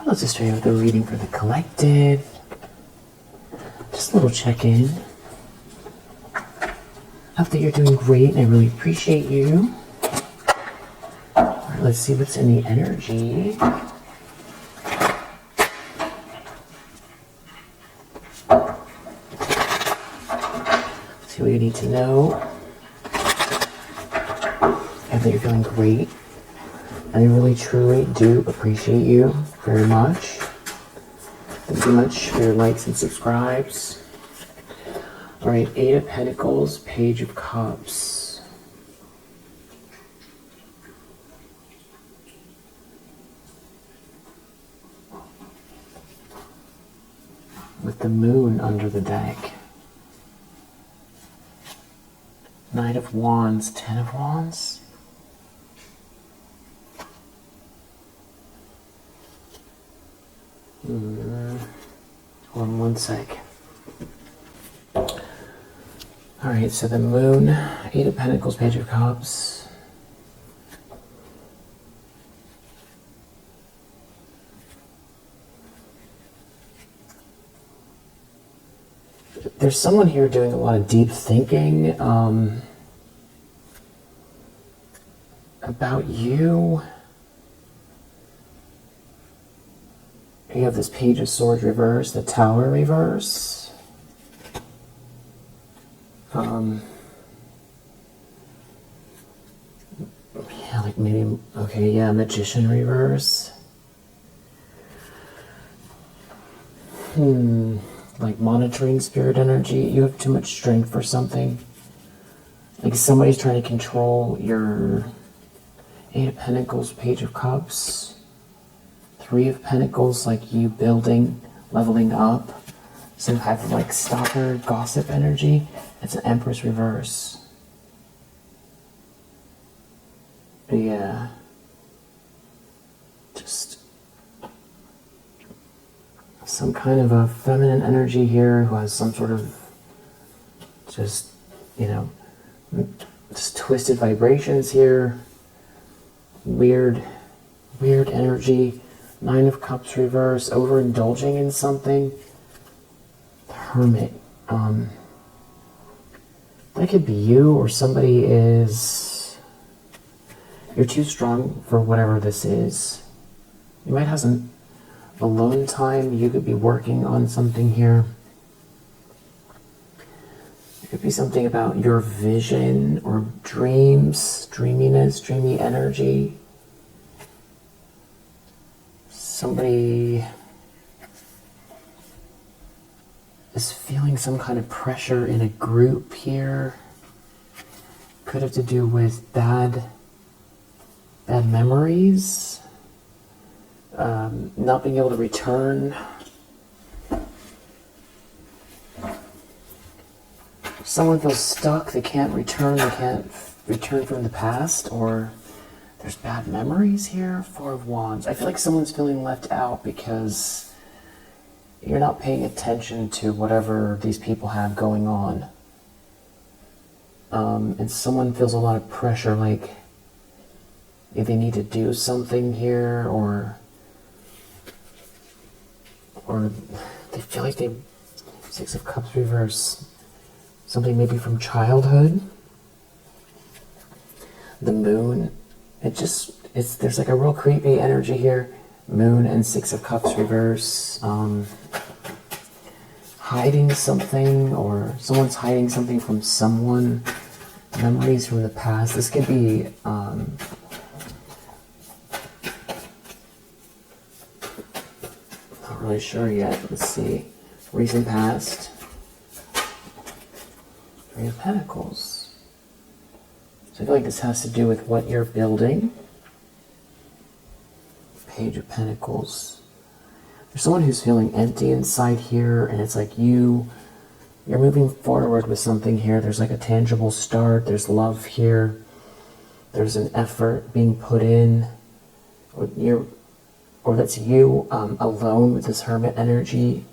Let's just start with a reading for the collective. Just a little check-in. Hope that you're doing great, and I really appreciate you. All right, let's see what's in the energy. See what you need to know. I hope that you're feeling great. I really, truly do appreciate you very much. Thank you much for your likes and subscribes. All right, Eight of Pentacles, Page of Cups. With the Moon under the deck. Knight of Wands, Ten of Wands. Hold on one sec. Alright, so the Moon, Eight of Pentacles, Page of Cups. There's someone here doing a lot of deep thinking about you. You have this Page of Swords reverse, the Tower reverse. Yeah, like maybe, okay, yeah, Magician reverse. Like monitoring spirit energy. You have too much strength for something. Like somebody's trying to control your Eight of Pentacles, Page of Cups. Three of Pentacles, like you building, leveling up. Some type of like stalker, gossip energy. It's an Empress reverse. Yeah. Just some kind of a feminine energy here who has some sort of just, you know, just twisted vibrations here. Weird energy. Nine of Cups reverse, overindulging in something. The Hermit. That could be you, or somebody is... You're too strong for whatever this is. You might have some alone time. You could be working on something here. It could be something about your vision or dreams, dreaminess, dreamy energy. Somebody is feeling some kind of pressure in a group here. Could have to do with bad memories, not being able to return. Someone feels stuck, they can't return from the past, or there's bad memories here. Four of Wands. I feel like someone's feeling left out because you're not paying attention to whatever these people have going on. And someone feels a lot of pressure, like if they need to do something here, or they feel like they... Six of Cups reverse. Something maybe from childhood. The Moon. There's like a real creepy energy here. Moon and Six of Cups reverse. Hiding something, or someone's hiding something from someone. Memories from the past. This could be not really sure yet. Let's see. Recent past. Three of Pentacles. So I feel like this has to do with what you're building. Page of Pentacles. There's someone who's feeling empty inside here, and it's like you're moving forward with something here. There's like a tangible start. There's love here. There's an effort being put in. Or that's you alone with this Hermit energy.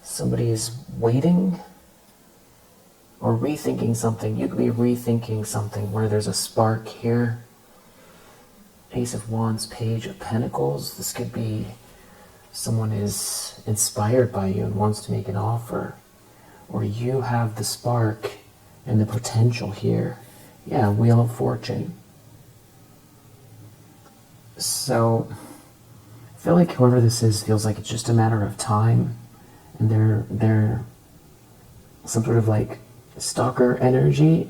Somebody is waiting or rethinking something. You could be rethinking something where there's a spark here. Ace of Wands, Page of Pentacles. This could be someone is inspired by you and wants to make an offer. Or you have the spark and the potential here. Yeah, Wheel of Fortune. So, I feel like whoever this is feels like it's just a matter of time. And they're some sort of like stalker energy.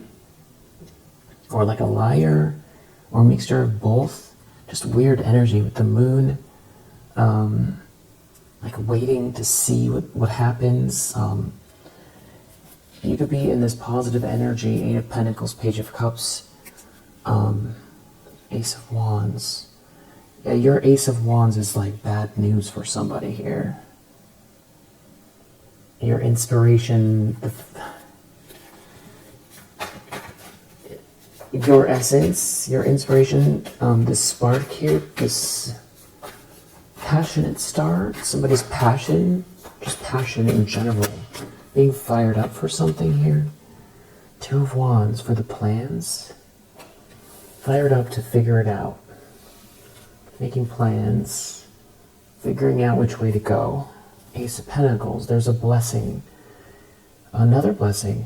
Or like a liar. Or a mixture of both. Just weird energy with the moon. Like waiting to see what happens. You could be in this positive energy, 8 of Pentacles, Page of Cups, Ace of Wands. Yeah, your Ace of Wands is like bad news for somebody here. Your inspiration, your essence, your inspiration, this spark here, this passionate start, somebody's passion, just passion in general. Being fired up for something here. 2 of Wands for the plans. Fired up to figure it out. Making plans. Figuring out which way to go. Ace of Pentacles. There's a blessing. Another blessing.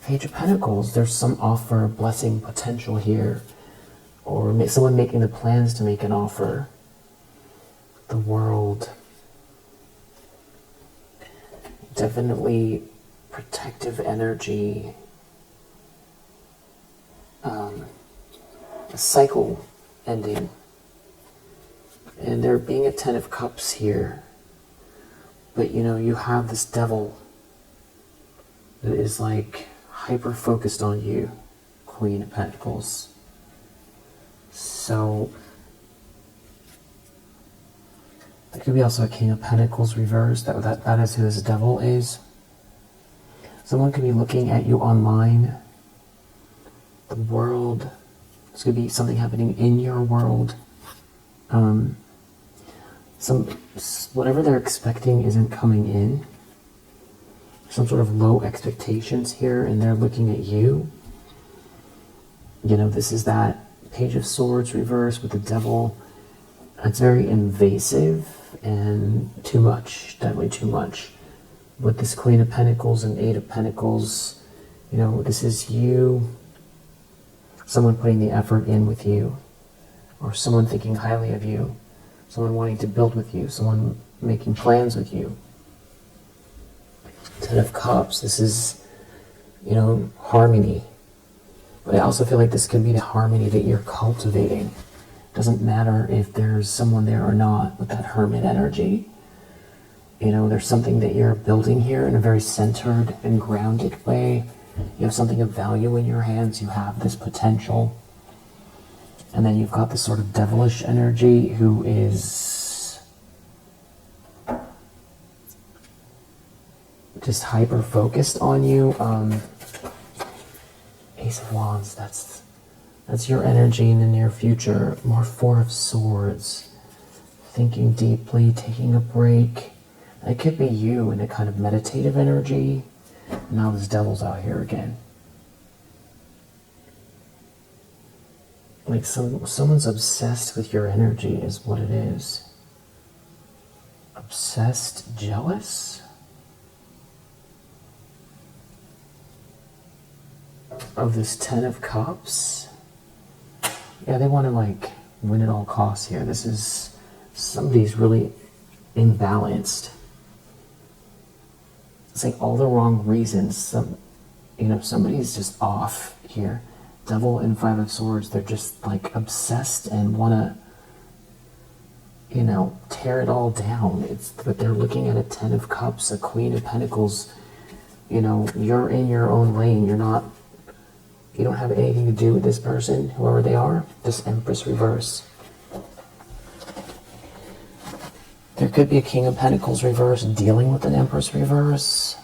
Page of Pentacles. There's some offer, blessing, potential here. Or someone making the plans to make an offer. The World. Definitely protective energy, a cycle ending, and there being a 10 of Cups here, but you know, you have this devil that is like hyper focused on you, Queen of Pentacles. So it could be also a King of Pentacles reversed. That is who this devil is. Someone could be looking at you online. The world. This could be something happening in your world. Whatever they're expecting isn't coming in. Some sort of low expectations here, and they're looking at you. You know, this is that Page of Swords reversed with the devil. It's very invasive and too much, definitely too much. With this Queen of Pentacles and 8 of Pentacles, you know, this is you, someone putting the effort in with you, or someone thinking highly of you, someone wanting to build with you, someone making plans with you. 10 of Cups, this is, you know, harmony. But I also feel like this could be the harmony that you're cultivating. Doesn't matter if there's someone there or not with that hermit energy. You know, there's something that you're building here in a very centered and grounded way. You have something of value in your hands. You have this potential. And then you've got this sort of devilish energy who is just hyper focused on you. Ace of Wands, that's your energy in the near future. More 4 of Swords. Thinking deeply, taking a break. It could be you in a kind of meditative energy. Now this devil's out here again. Like someone's obsessed with your energy is what it is. Obsessed, jealous? Of this 10 of Cups? Yeah, they want to like win at all costs here. This is, somebody's really imbalanced. It's like all the wrong reasons. Somebody's just off here. Devil and 5 of Swords, they're just like obsessed and want to, you know, tear it all down. But they're looking at a 10 of Cups, a Queen of Pentacles. You know, you're in your own lane. You don't have anything to do with this person, whoever they are. This Empress reverse. There could be a King of Pentacles reverse dealing with an Empress reverse.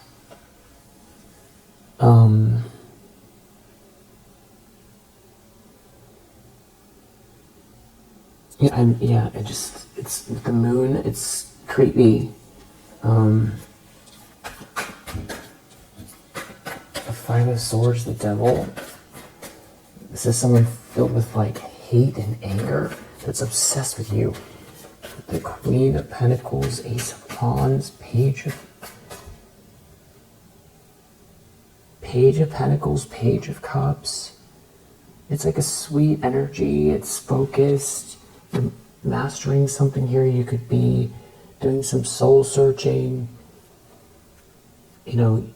It's with the moon, it's creepy. The 5 of Swords, the devil. This is someone filled with like hate and anger that's obsessed with you. The Queen of Pentacles, Ace of Wands, Page of Pentacles, Page of Cups. It's like a sweet energy. It's focused. You're mastering something here. You could be doing some soul searching. You know,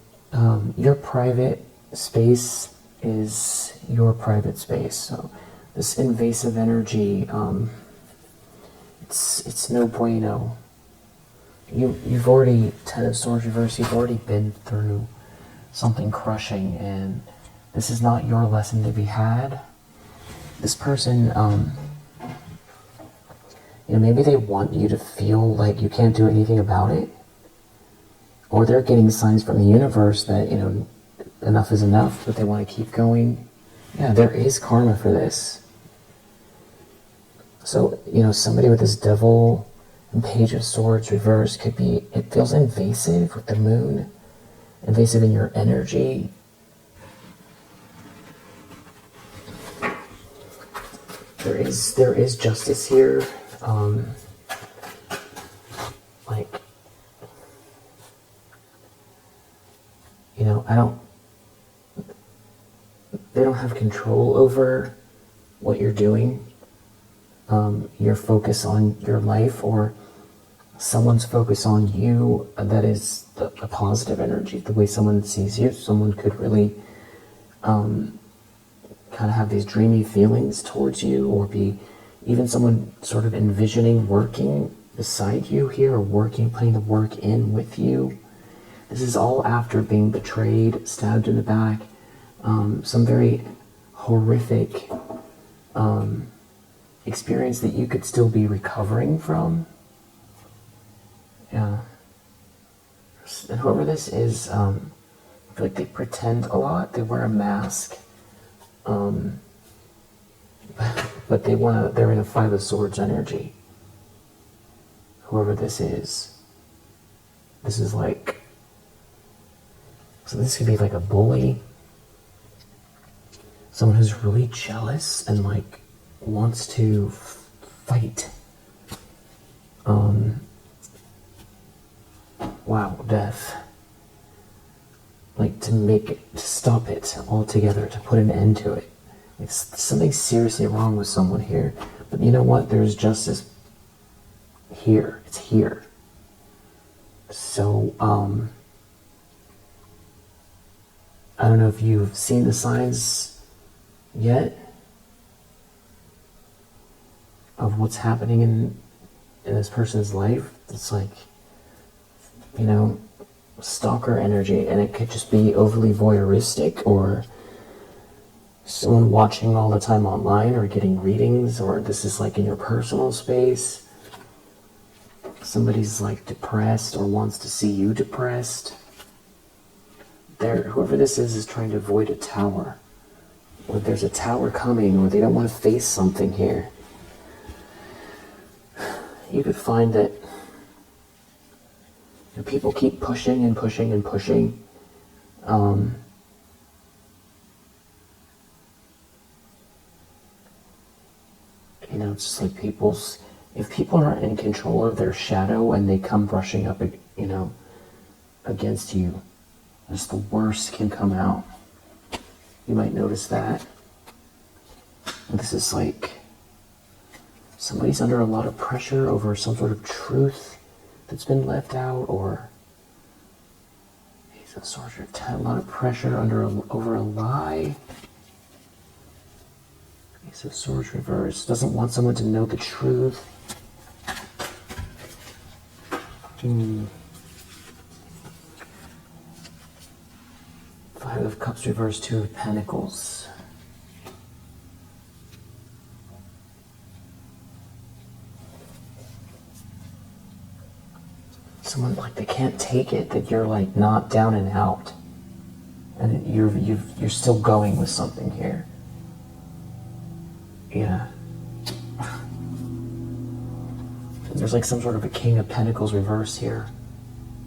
your private space is your private space. So this invasive energy, it's no bueno. You've already, Ten of Swords reversed, you've already been through something crushing, and this is not your lesson to be had. This person, you know, maybe they want you to feel like you can't do anything about it, or they're getting signs from the universe that, you know, enough is enough, but they want to keep going. Yeah, there is karma for this. So, you know, somebody with this Devil and Page of Swords reverse could be, it feels invasive with the moon, invasive in your energy. There is justice here. Like, you know, they don't have control over what you're doing. Your focus on your life, or someone's focus on you, that is a positive energy, the way someone sees you. Someone could really kind of have these dreamy feelings towards you, or be even someone sort of envisioning working beside you here, or putting the work in with you. This is all after being betrayed, stabbed in the back, some very horrific experience that you could still be recovering from. Yeah. And whoever this is, I feel like they pretend a lot. They wear a mask. But they're in a Five of Swords energy. Whoever this is like, so this could be like a bully. Someone who's really jealous and like wants to fight. Wow, death. Like to stop it altogether, to put an end to it. Like something seriously wrong with someone here. But you know what? There's justice here. It's here. So, I don't know if you've seen the signs yet of what's happening in this person's life. It's like, you know, stalker energy, and it could just be overly voyeuristic, or someone watching all the time online, or getting readings, or this is like in your personal space. Somebody's like depressed or wants to see you depressed. Whoever this is trying to avoid a tower, or there's a tower coming, or they don't want to face something here. You could find that people keep pushing and pushing and pushing. You know, it's just like if people aren't in control of their shadow and they come brushing up, you know, against you, just the worst can come out. You might notice that. This is like somebody's under a lot of pressure over some sort of truth that's been left out, or he's a sort of a lot of pressure over a lie. Ace of Swords reverse, doesn't want someone to know the truth. Five of Cups reverse, Two of Pentacles. Someone like they can't take it that you're like not down and out, and you're still going with something here. Yeah. There's like some sort of a King of Pentacles reverse here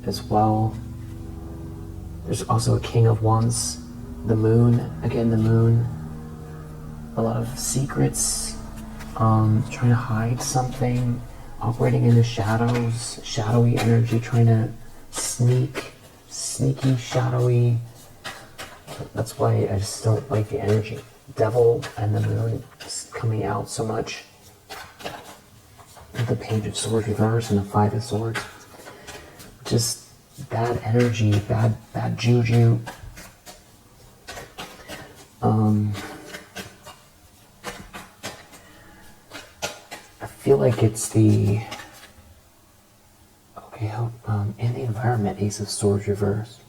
as well. There's also a King of Wands, the Moon, again the Moon. A lot of secrets, trying to hide something, operating in the shadows, shadowy energy, trying to sneaky, shadowy. That's why I just don't like the energy. Devil and the moon coming out so much. The Page of Swords reverse and the Five of Swords. Just bad energy, bad juju. I feel like it's the in the environment, Ace of Swords reverse.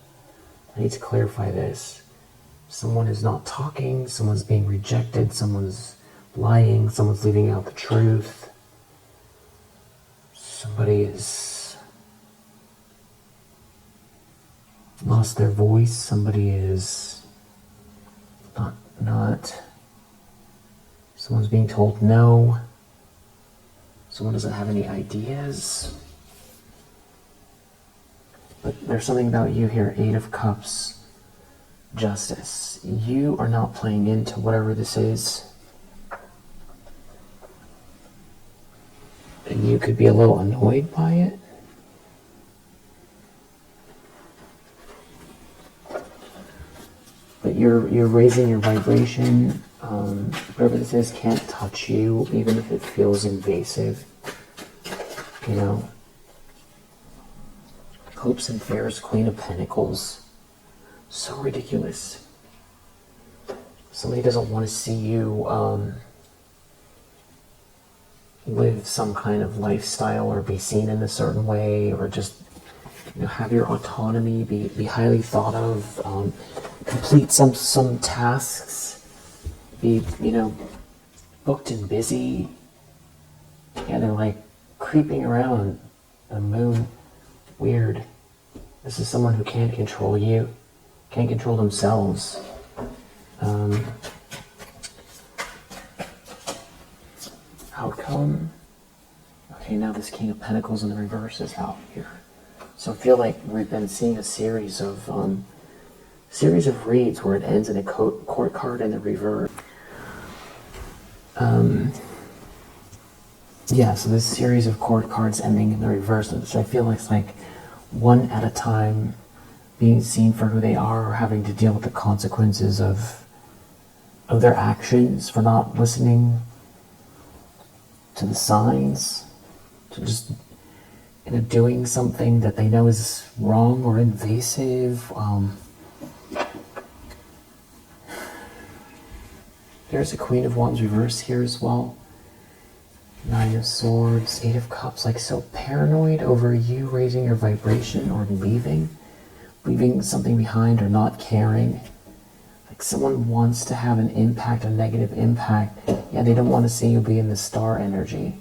I need to clarify this. Someone is not talking, someone's being rejected, someone's lying, someone's leaving out the truth. Somebody is lost their voice, somebody is not someone's being told no, someone doesn't have any ideas. But there's something about you here, Eight of Cups, Justice. You are not playing into whatever this is. And you could be a little annoyed by it. But you're raising your vibration. Whatever this is can't touch you, even if it feels invasive. You know. Hopes and fears, Queen of Pentacles. So ridiculous. Somebody doesn't want to see you live some kind of lifestyle or be seen in a certain way, or just have your autonomy, be highly thought of, complete some tasks, be booked and busy. Yeah, they're like creeping around the moon. Weird. This is someone who can't control you, can't control themselves. Outcome. Okay, now this King of Pentacles in the reverse is out here. So I feel like we've been seeing a series of reads where it ends in a court card in the reverse. Yeah, so this series of court cards ending in the reverse, which I feel like it's like one at a time, being seen for who they are, or having to deal with the consequences of their actions, for not listening to the signs, to just doing something that they know is wrong or invasive. There's a Queen of Wands reverse here as well. Nine of Swords, Eight of Cups, like so paranoid over you raising your vibration or leaving something behind or not caring. Like someone wants to have an impact, a negative impact. Yeah, they don't want to see you be in the star energy.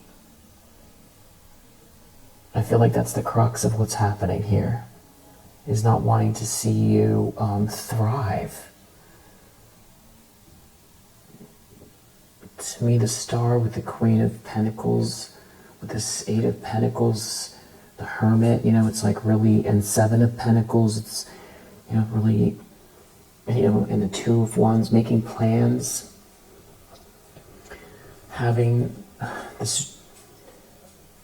I feel like that's the crux of what's happening here, is not wanting to see you thrive. To me, the star with the Queen of Pentacles, with this Eight of Pentacles, the Hermit, it's like really, and Seven of Pentacles, it's, really, and the Two of Wands, making plans, having this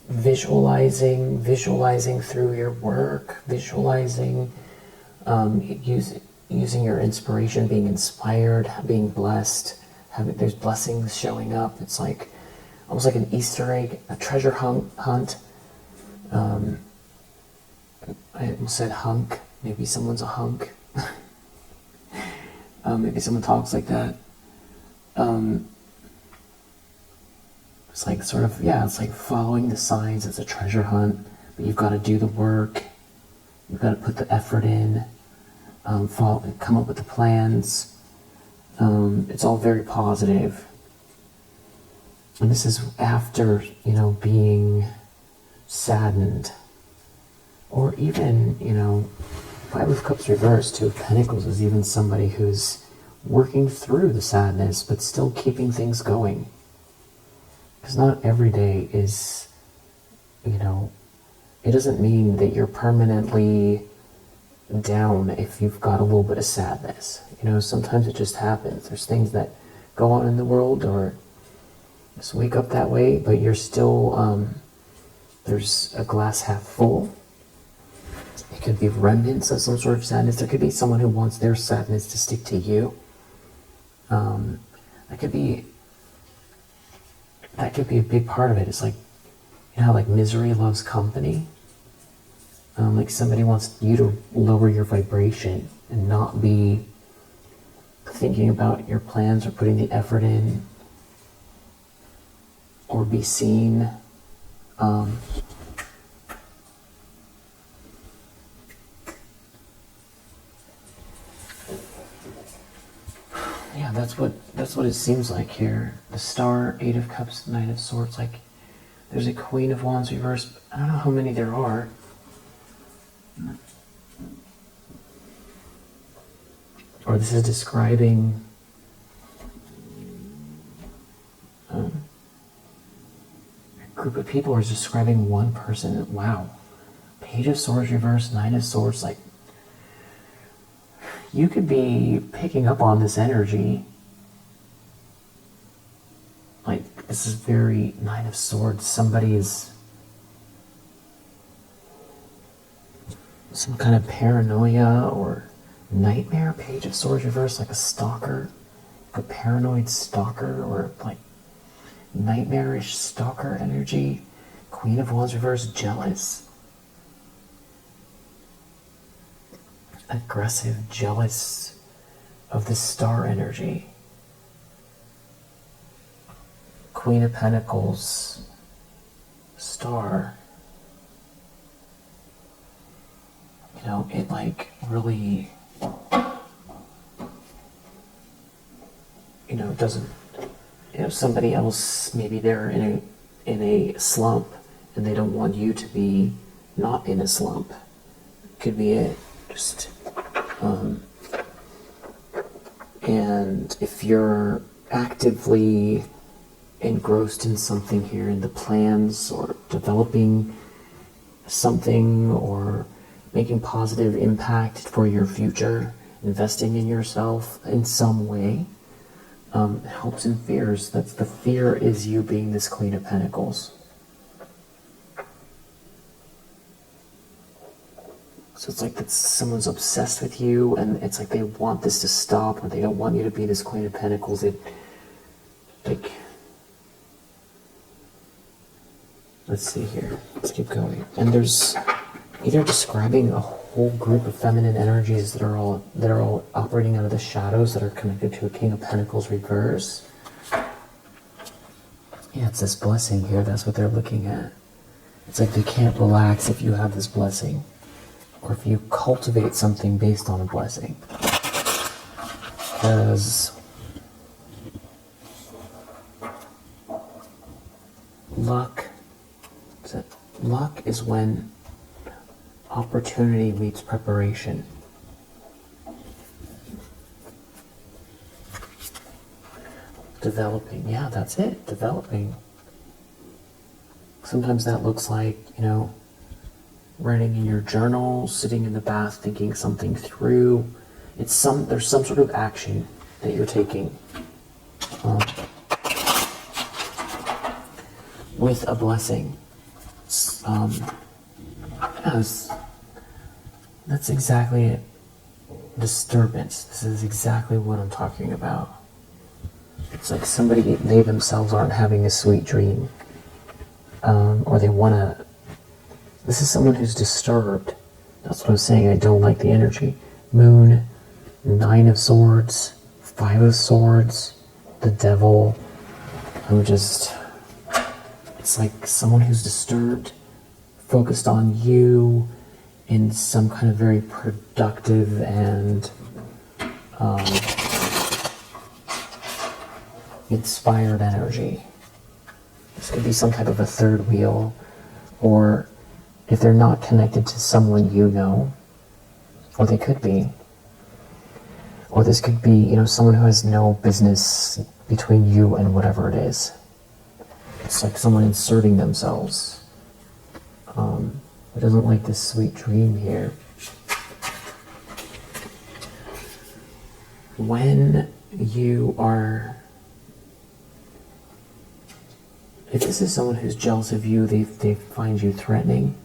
visualizing through your work, visualizing, using your inspiration, being inspired, being blessed. There's blessings showing up. It's like almost like an Easter egg, a treasure hunt. I almost said hunk. Maybe someone's a hunk. Maybe someone talks like that. It's like sort of, it's like following the signs. It's a treasure hunt, but you've got to do the work. You've got to put the effort in. Come up with the plans. It's all very positive. And this is after, being saddened. Or even, Five of Cups reversed, Two of Pentacles is even somebody who's working through the sadness, but still keeping things going. Because not every day is, it doesn't mean that you're permanently down if you've got a little bit of sadness. Sometimes it just happens. There's things that go on in the world, or Just wake up that way, but you're still, there's a glass half full. It could be remnants of some sort of sadness. There could be someone who wants their sadness to stick to you. That could be a big part of it. It's like, you know how like misery loves company? Like somebody wants you to lower your vibration and not be thinking about your plans or putting the effort in or be seen. Yeah, that's what it seems like here. The Star, Eight of Cups, Knight of Swords. Like, there's a Queen of Wands reversed. I don't know how many there are. Or this is describing a group of people, or is describing one person. Wow. Page of Swords reversed, Nine of Swords. Like, you could be picking up on this energy. Like, this is very Nine of Swords. Somebody is some kind of paranoia or nightmare. Page of Swords reversed, like a stalker, a paranoid stalker, or like nightmarish stalker energy. Queen of Wands reversed, jealous. Aggressive, jealous of the star energy. Queen of Pentacles, star. You know, it like really, you know, doesn't, you know, somebody else, maybe they're in a slump and they don't want you to be not in a slump. Could be it. Just, and if you're actively engrossed in something here, in the plans or developing something or making positive impact for your future, investing in yourself in some way, hopes and fears. That's the fear, is you being this Queen of Pentacles. So it's like that someone's obsessed with you, and it's like they want this to stop, or they don't want you to be this Queen of Pentacles. It, like, let's see here. Let's keep going. And there's either describing a whole group of feminine energies that are all operating out of the shadows that are connected to a King of Pentacles reverse. Yeah, it's this blessing here. That's what they're looking at. It's like they can't relax if you have this blessing, or if you cultivate something based on a blessing. Because luck is when opportunity meets preparation. Developing, yeah, that's it, developing. Sometimes that looks like, you know, writing in your journal, sitting in the bath, thinking something through. There's some sort of action that you're taking with a blessing. That's exactly it. Disturbance. This is exactly what I'm talking about. It's like they themselves aren't having a sweet dream, or they want to. This is someone who's disturbed. That's what I'm saying. I don't like the energy. Moon, Nine of Swords, Five of Swords, the Devil. It's like someone who's disturbed, focused on you in some kind of very productive and inspired energy. This could be some type of a third wheel, or if they're not connected to someone you know, or they could be, or this could be, you know, someone who has no business between you and whatever it is. It's like someone inserting themselves. Who doesn't like this sweet dream here. When you are if this is someone who's jealous of you, they find you threatening.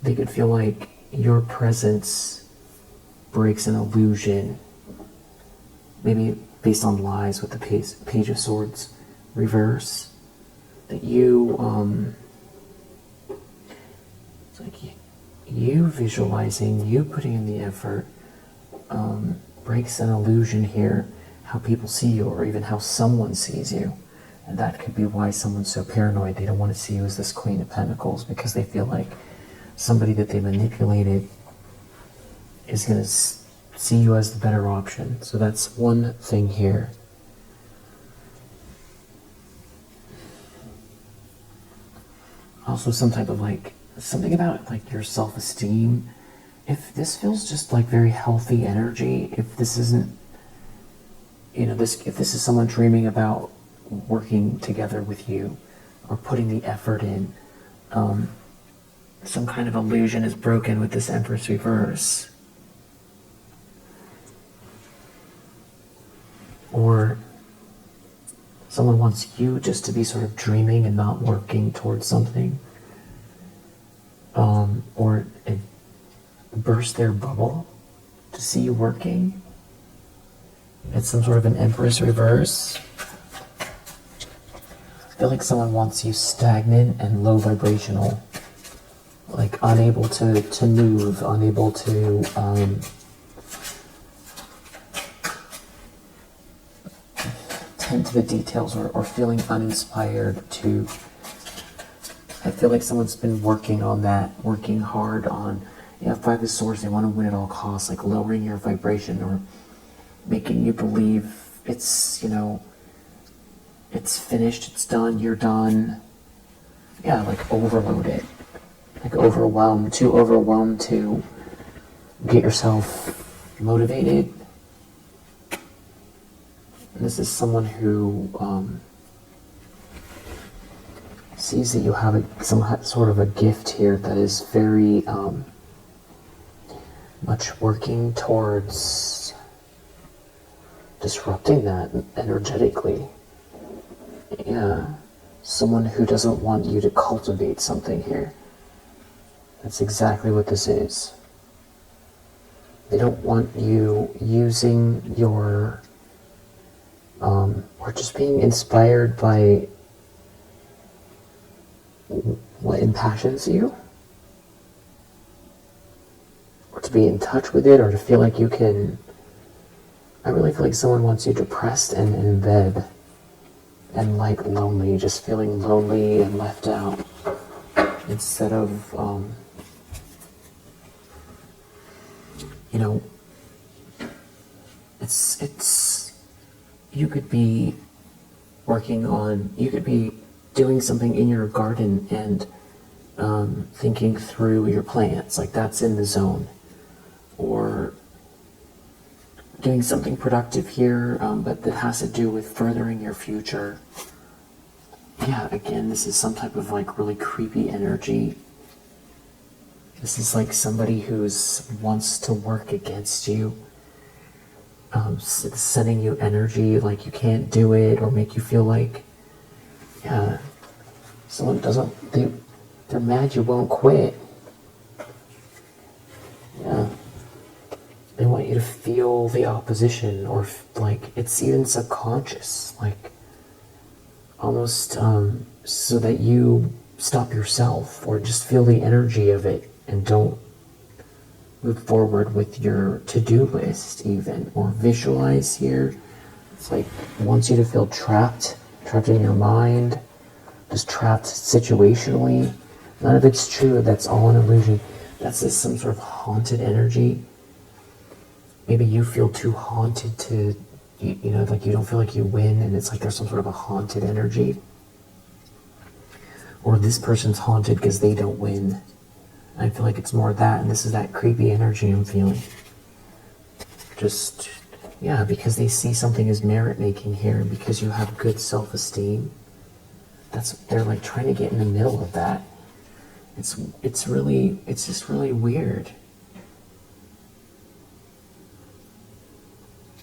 They could feel like your presence breaks an illusion, maybe based on lies with the Page of Swords reverse, that it's like you visualizing, you putting in the effort, breaks an illusion here, how people see you, or even how someone sees you. And that could be why someone's so paranoid. They don't want to see you as this Queen of Pentacles, because they feel like somebody that they manipulated is going to see you as the better option. So that's one thing here. Also some type of like, something about like your self-esteem. If this feels just like very healthy energy, if this isn't, you know, if this is someone dreaming about working together with you or putting the effort in, some kind of illusion is broken with this Empress reverse. Or someone wants you just to be sort of dreaming and not working towards something. Or it burst their bubble to see you working. It's some sort of an Empress reverse. I feel like someone wants you stagnant and low vibrational. Like unable to move, unable to tend to the details, or feeling uninspired to. I feel like someone's been working on that, working hard on, Five of Swords, they want to win at all costs, like lowering your vibration or making you believe it's, it's finished, it's done, you're done. Yeah, like overload it. Like too overwhelmed to get yourself motivated. And this is someone who sees that you have some sort of a gift here that is very much working towards disrupting that energetically. Yeah, someone who doesn't want you to cultivate something here. That's exactly what this is. They don't want you using your, or just being inspired by what impassions you, or to be in touch with it, or to feel like you can. I really feel like someone wants you depressed and in bed and like lonely, just feeling lonely and left out, instead of it's you could be doing something in your garden and thinking through your plants, like that's in the zone, or doing something productive here, but that has to do with furthering your future. Yeah, again, this is some type of like really creepy energy. This is like somebody who's wants to work against you, sending you energy like you can't do it, or make you feel like, yeah, someone they're mad you won't quit. Yeah. They want you to feel the opposition, or like it's even subconscious, like almost so that you stop yourself, or just feel the energy of it and don't move forward with your to-do list even, or visualize here. It's like wants you to feel trapped in your mind, just trapped situationally. None of it's true, that's all an illusion. That's just some sort of haunted energy. Maybe you feel too haunted to, like you don't feel like you win, and it's like there's some sort of a haunted energy. Or this person's haunted because they don't win. I feel like it's more that, and this is that creepy energy I'm feeling. Just, yeah, because they see something as merit-making here, and because you have good self-esteem. They're like trying to get in the middle of that. It's just really weird.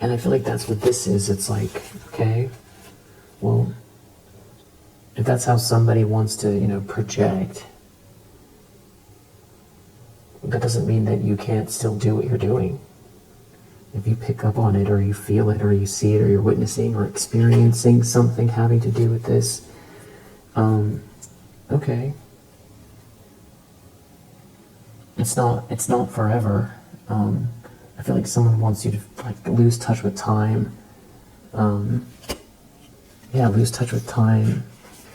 And I feel like that's what this is. It's like, okay, well, if that's how somebody wants to, project, that doesn't mean that you can't still do what you're doing. If you pick up on it, or you feel it, or you see it, or you're witnessing or experiencing something having to do with this, okay. It's not forever. I feel like someone wants you to lose touch with time. Lose touch with time.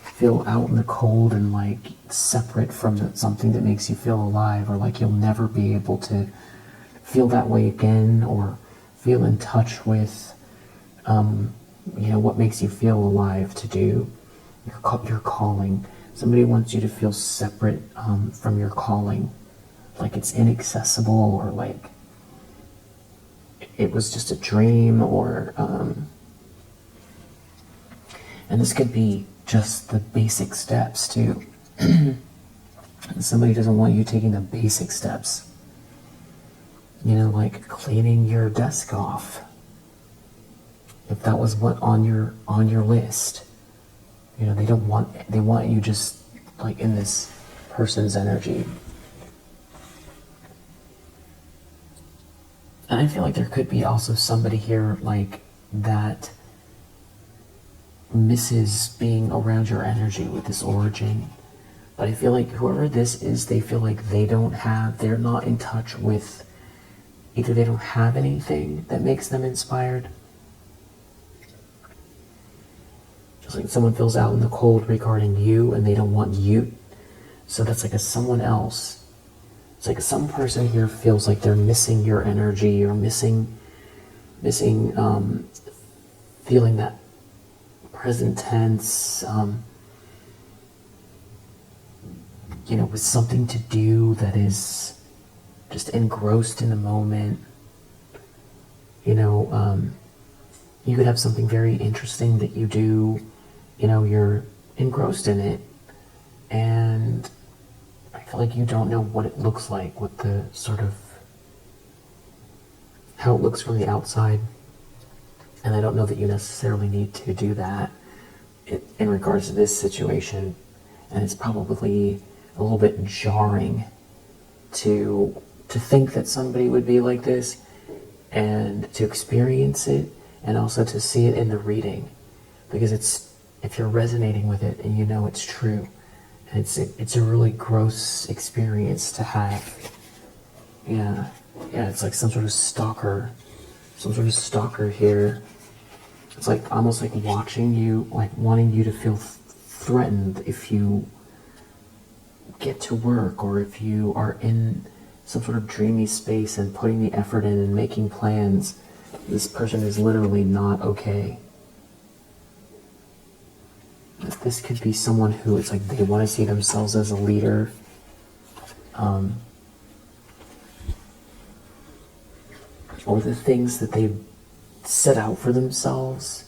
Feel out in the cold and separate from something that makes you feel alive, or you'll never be able to feel that way again, or feel in touch with what makes you feel alive to do your calling. Somebody wants you to feel separate from your calling, like it's inaccessible, or it was just a dream, or and this could be just the basic steps too. Somebody doesn't want you taking the basic steps, like cleaning your desk off, if that was what on your list. They want you just in this person's energy. And I feel like there could be also somebody here that misses being around your energy with this origin. But I feel like whoever this is, they feel like they're not in touch with, either they don't have anything that makes them inspired. Just like someone feels out in the cold regarding you and they don't want you. So that's a someone else. It's some person here feels like they're missing your energy, or missing feeling that present tense, with something to do that is just engrossed in the moment. You could have something very interesting that you do, you're engrossed in it, and I feel like you don't know what it looks like, what the sort of, how it looks from the outside. And I don't know that you necessarily need to do that in regards to this situation. And it's probably a little bit jarring to think that somebody would be like this, and to experience it, and also to see it in the reading. Because if you're resonating with it and it's true, and it's a really gross experience to have. Yeah, it's some sort of stalker here. It's almost like watching you, wanting you to feel threatened if you get to work, or if you are in some sort of dreamy space and putting the effort in and making plans. This person is literally not okay. This could be someone who it's they want to see themselves as a leader. Or the things that they set out for themselves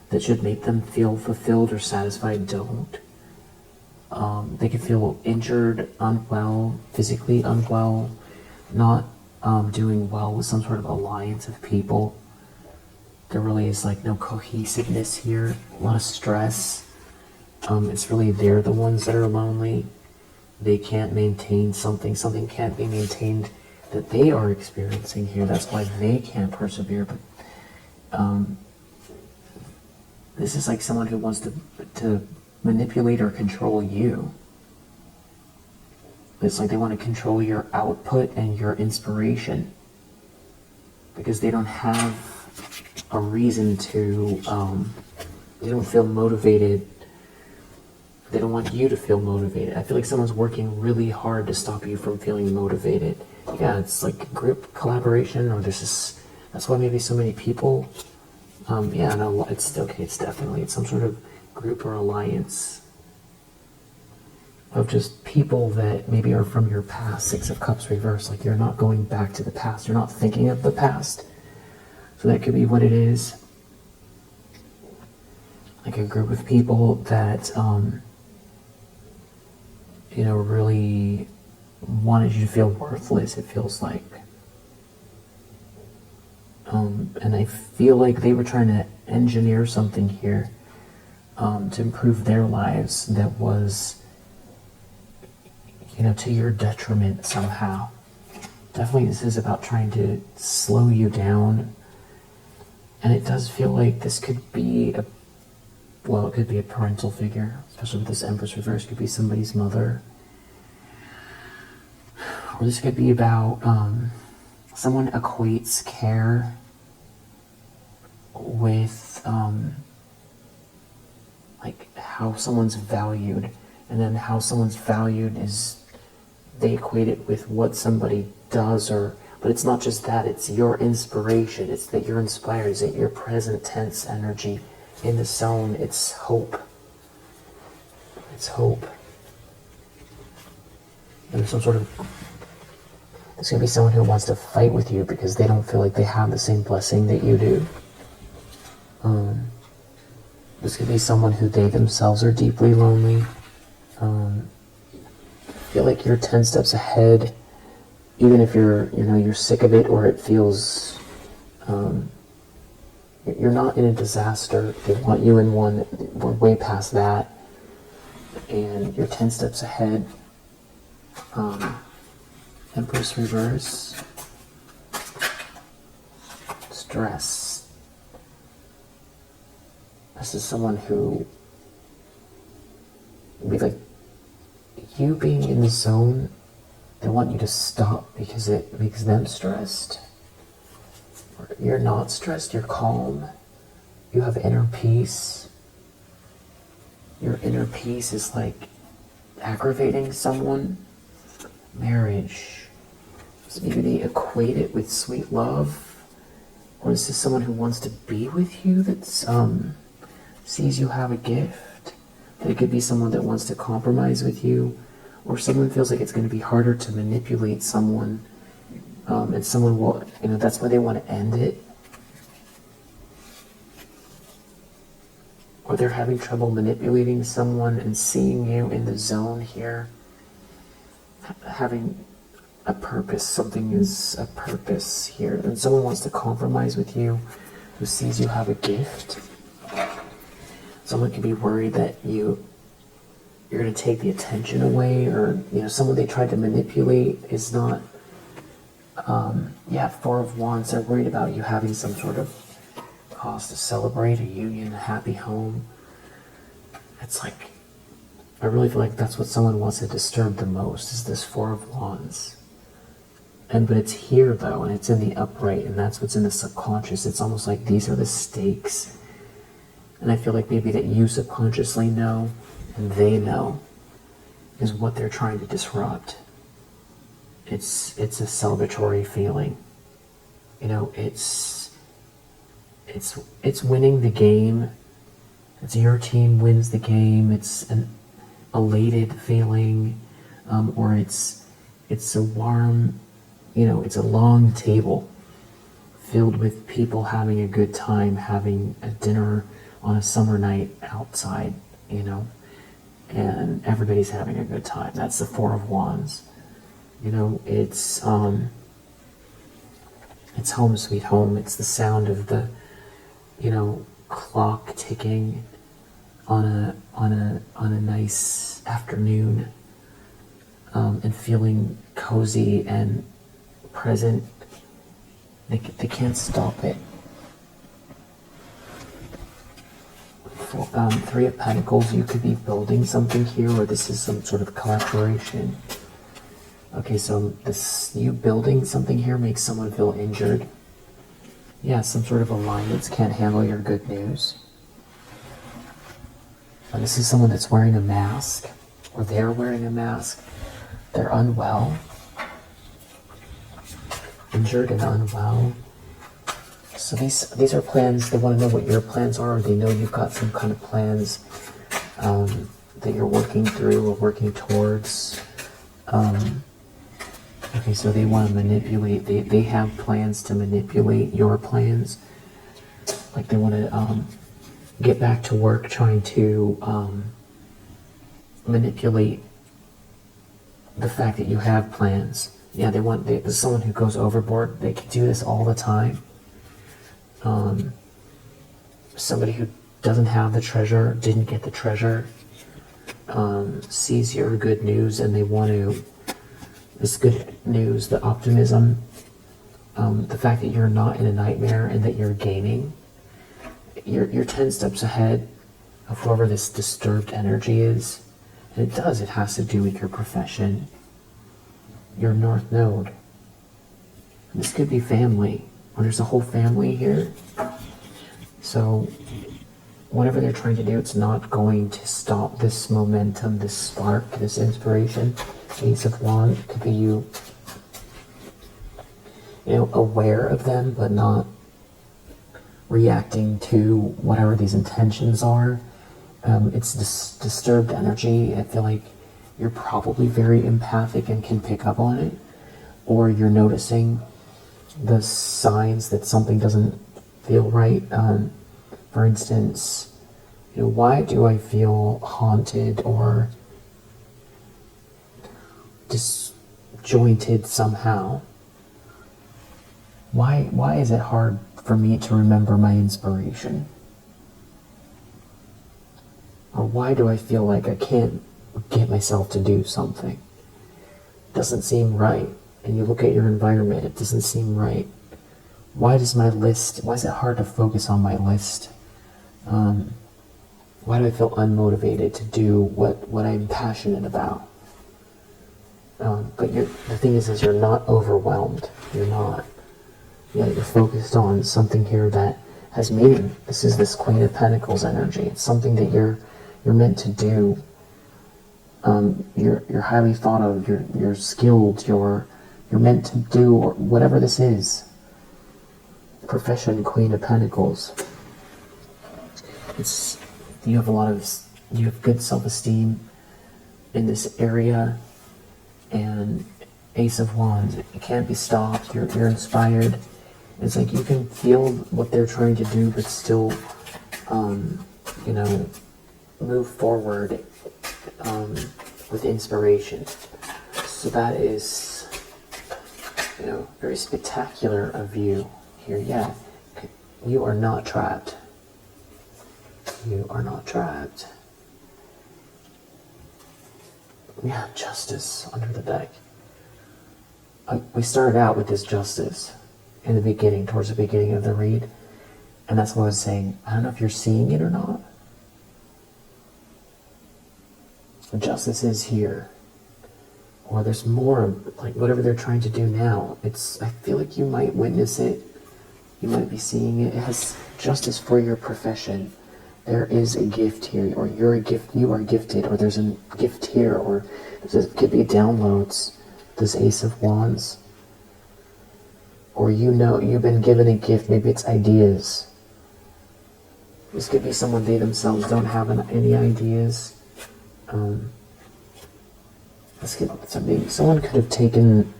that should make them feel fulfilled or satisfied don't. They could feel injured, unwell, physically unwell, not doing well with some sort of alliance of people. There really is no cohesiveness here, a lot of stress. It's really they're the ones that are lonely. They can't maintain something can't be maintained that they are experiencing here. That's why they can't persevere. But this is someone who wants to manipulate or control you. It's they want to control your output and your inspiration, because they don't have a reason to, they don't feel motivated. They don't want you to feel motivated. I feel like someone's working really hard to stop you from feeling motivated. Yeah, it's group collaboration, or that's why maybe so many people, no, it's okay, it's some sort of group or alliance of just people that maybe are from your past. Six of Cups reverse, you're not going back to the past, you're not thinking of the past. So that could be what it is. A group of people that, really wanted you to feel worthless, it feels like. And I feel like they were trying to engineer something here to improve their lives that was, to your detriment somehow. Definitely this is about trying to slow you down. And it does feel like this could be it could be a parental figure, especially with this Empress reverse. It could be somebody's mother. Or this could be about someone equates care with like how someone's valued, and then how someone's valued is they equate it with what somebody does, but it's not just that, it's your inspiration, it's that you're inspired, it's that your present tense energy in the zone, it's hope. It's hope. And there's going to be someone who wants to fight with you because they don't feel like they have the same blessing that you do. This could be someone who they themselves are deeply lonely. Feel like you're 10 steps ahead, even if you're sick of it, or it feels you're not in a disaster. They want you in one. We're way past that, and you're 10 steps ahead. Empress reverse. Stress. This is someone who would be like, you being in the zone, they want you to stop because it makes them stressed. You're not stressed, you're calm. You have inner peace. Your inner peace is like aggravating someone. Marriage. So maybe they equate it with sweet love. Or is this someone who wants to be with you that sees you have a gift? That it could be someone that wants to compromise with you, or someone feels like it's going to be harder to manipulate someone, and someone will, that's why they want to end it. Or they're having trouble manipulating someone and seeing you in the zone here. Having a purpose, something is a purpose here, and someone wants to compromise with you who sees you have a gift. Someone could be worried that you're going to take the attention away, or someone they tried to manipulate is not. Four of Wands. They're worried about you having some sort of cause to celebrate, a union, a happy home. It's like, I really feel like that's what someone wants to disturb the most, is this Four of Wands. But it's here though, and it's in the upright, and that's what's in the subconscious. It's almost like these are the stakes. And I feel like maybe that you subconsciously know, and they know, is what they're trying to disrupt. It's a celebratory feeling. It's winning the game. It's your team wins the game. It's an elated feeling, or it's a warm, it's a long table filled with people having a good time, having a dinner on a summer night outside, and everybody's having a good time. That's the Four of Wands. It's home sweet home. It's the sound of the, clock ticking on a nice afternoon, and feeling cozy and present. They can't stop it. Three of Pentacles, you could be building something here, or this is some sort of collaboration. Okay, so you building something here makes someone feel injured. Yeah, some sort of alliance can't handle your good news. And this is someone that's wearing a mask, or they're wearing a mask. They're unwell. Injured and unwell. So these are plans. They want to know what your plans are, or they know you've got some kind of plans that you're working through or working towards. Okay, so they want to manipulate. They have plans to manipulate your plans. Like they want to get back to work trying to manipulate the fact that you have plans. Yeah, there's someone who goes overboard. They can do this all the time. Somebody who doesn't have the treasure, didn't get the treasure, sees your good news and they want to, this good news, the optimism, the fact that you're not in a nightmare and that you're gaining, you're 10 steps ahead of whoever this disturbed energy is. And it has to do with your profession, your North Node. This could be family, or there's a whole family here. So whatever they're trying to do, it's not going to stop this momentum, this spark, this inspiration. Ace of Wands could be you know, aware of them, but not reacting to whatever these intentions are. It's this disturbed energy. I feel like you're probably very empathic and can pick up on it, or you're noticing the signs that something doesn't feel right. For instance, you know, why do I feel haunted or disjointed somehow? Why is it hard for me to remember my inspiration? Or why do I feel like I can't get myself to do something? It doesn't seem right. And you look at your environment, it doesn't seem right. Why is it hard to focus on my list? Why do I feel unmotivated to do what I'm passionate about? But the thing is you're not overwhelmed. You're not. You're focused on something here that has meaning. This is this Queen of Pentacles energy. It's something that you're meant to do. You're highly thought of. You're skilled. You're meant to do whatever this is. Profession, Queen of Pentacles. You have good self-esteem in this area, and Ace of Wands. It can't be stopped. You're inspired. It's like you can feel what they're trying to do, but still, you know, move forward with inspiration. So that is, you know, very spectacular of you here. Yeah, you are not trapped. You are not trapped. We have Justice under the deck. We started out with this Justice in the beginning, towards the beginning of the read, and that's what I was saying. I don't know if you're seeing it or not. Justice is here, or there's more, like whatever they're trying to do now. I feel like you might witness it. You might be seeing it. It has justice for your profession. There is a gift here, or you are gifted, or there's a gift here, or it could be downloads. This Ace of Wands. Or you know you've been given a gift, maybe it's ideas. This could be someone they themselves don't have any ideas. Someone could have taken,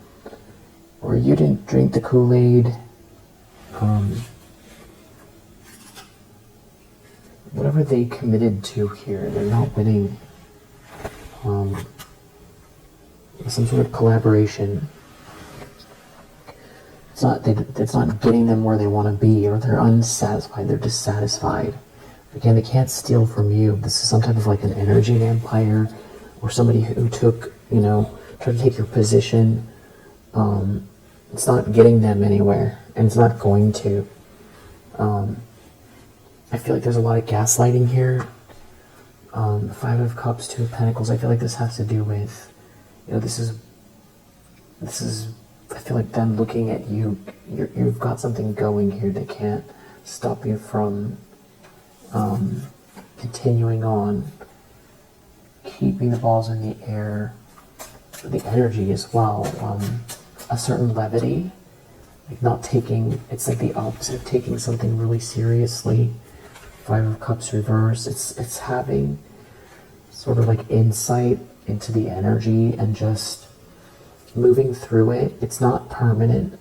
or you didn't drink the Kool-Aid. Whatever they committed to here, they're not winning. Some sort of collaboration. It's not getting them where they want to be, or they're unsatisfied, they're dissatisfied. Again, they can't steal from you. This is some type of like an energy vampire, or somebody who took, you know, tried to take your position. It's not getting them anywhere, and it's not going to. I feel like there's a lot of gaslighting here. Five of Cups, Two of Pentacles. I feel like this has to do with, you know, this is. I feel like them looking at you. You've got something going here that can't stop you from continuing on, keeping the balls in the air. The energy as well. A certain levity, like not taking. It's like the opposite of taking something really seriously. Five of Cups reverse. It's having sort of like insight into the energy and just moving through it. It's not permanent.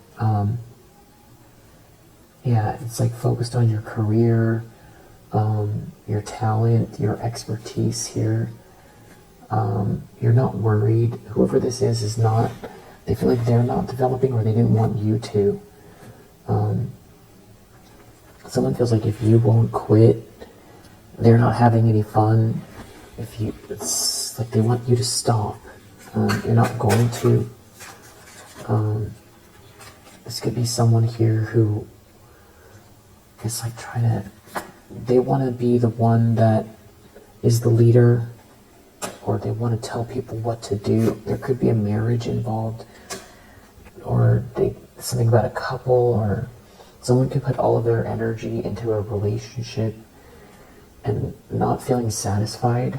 Yeah, it's like focused on your career, your talent, your expertise here. You're not worried. Whoever this is not, they feel like they're not developing, or they didn't want you to. Someone feels like if you won't quit, they're not having any fun. It's like they want you to stop. You're not going to. This could be someone here who is like they want to be the one that is the leader, or they want to tell people what to do. There could be a marriage involved, or something about a couple, or someone could put all of their energy into a relationship and not feeling satisfied.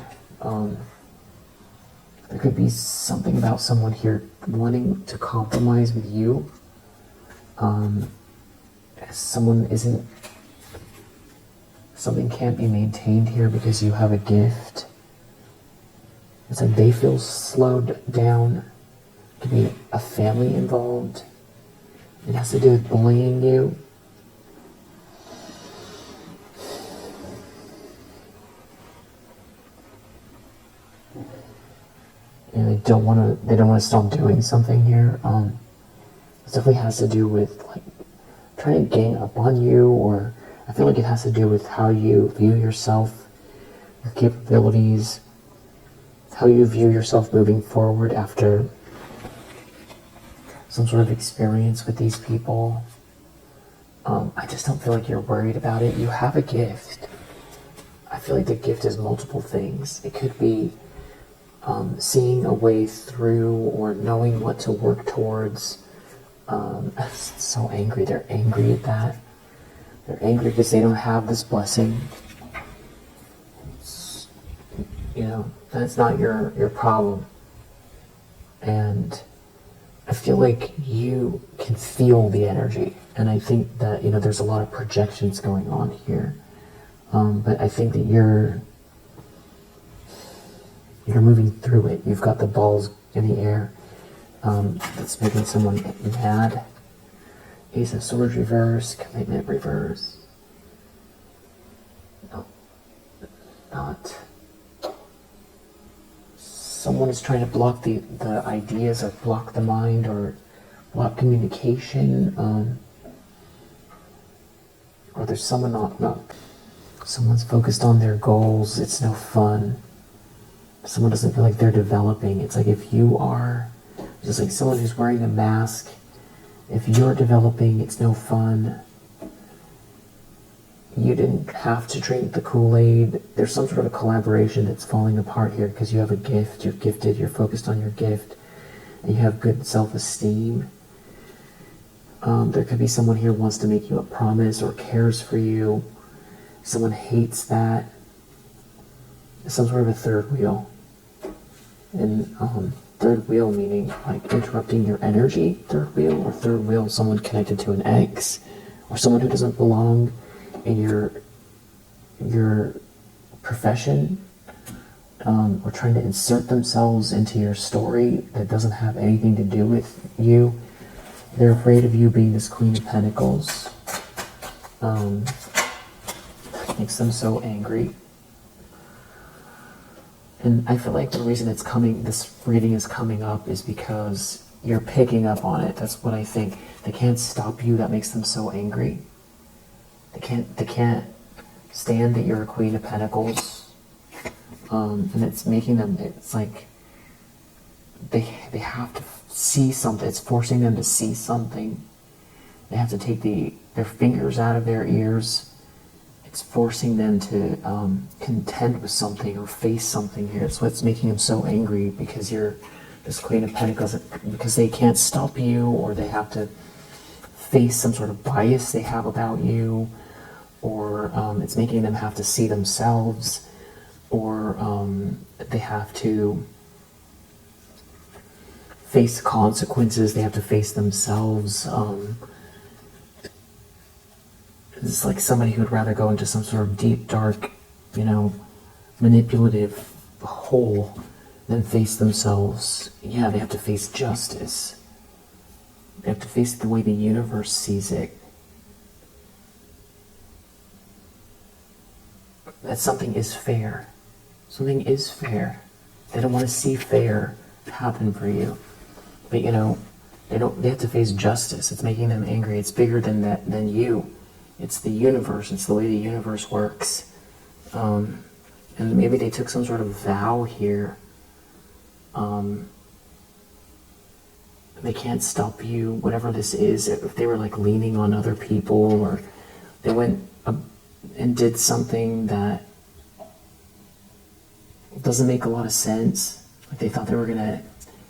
There could be something about someone here wanting to compromise with you. Something can't be maintained here because you have a gift. It's like they feel slowed down. Could be a family involved. It has to do with bullying you. And they don't want to stop doing something here. It definitely has to do with like trying to gang up on you, or I feel like it has to do with how you view yourself, your capabilities, how you view yourself moving forward after some sort of experience with these people. I just don't feel like you're worried about it. You have a gift. I feel like the gift is multiple things. It could be seeing a way through, or knowing what to work towards. So angry. They're angry at that. They're angry because they don't have this blessing. That's not your problem. And I feel like you can feel the energy. And I think that, there's a lot of projections going on here. But I think that you're moving through it. You've got the balls in the air. That's making someone mad. Ace of Swords reverse, commitment reverse. No, not. Someone is trying to block the ideas, or block the mind, or block communication. Or there's someone not. Someone's focused on their goals. It's no fun. Someone doesn't feel like they're developing. It's like if you are, just like someone who's wearing a mask, if you're developing, it's no fun. You didn't have to drink the Kool-Aid. There's some sort of a collaboration that's falling apart here because you have a gift, you're gifted, you're focused on your gift, and you have good self-esteem. There could be someone here who wants to make you a promise or cares for you. Someone hates that. Some sort of a third wheel. And third wheel meaning like interrupting your energy, third wheel, or third wheel, someone connected to an ex, or someone who doesn't belong in your profession, or trying to insert themselves into your story that doesn't have anything to do with you. They're afraid of you being this Queen of Pentacles. Makes them so angry. And I feel like the reason this reading is coming up is because you're picking up on it. That's what I think. They can't stop you. That makes them so angry. They can't stand that you're a Queen of Pentacles. And it's making them, it's like they have to see something. It's forcing them to see something. They have to take their fingers out of their ears. It's forcing them to contend with something or face something here. It's what's making them so angry, because you're this Queen of Pentacles, because they can't stop you, or they have to face some sort of bias they have about you, or it's making them have to see themselves, or they have to face consequences, they have to face themselves. It's like somebody who would rather go into some sort of deep, dark, manipulative hole than face themselves. Yeah, they have to face justice. They have to face the way the universe sees it. That something is fair. Something is fair. They don't want to see fair happen for you. But they have to face justice. It's making them angry. It's bigger than you. It's the universe. It's the way the universe works. And maybe they took some sort of vow here. They can't stop you, whatever this is. If they were like leaning on other people, or they went and did something that doesn't make a lot of sense. Like they thought they were gonna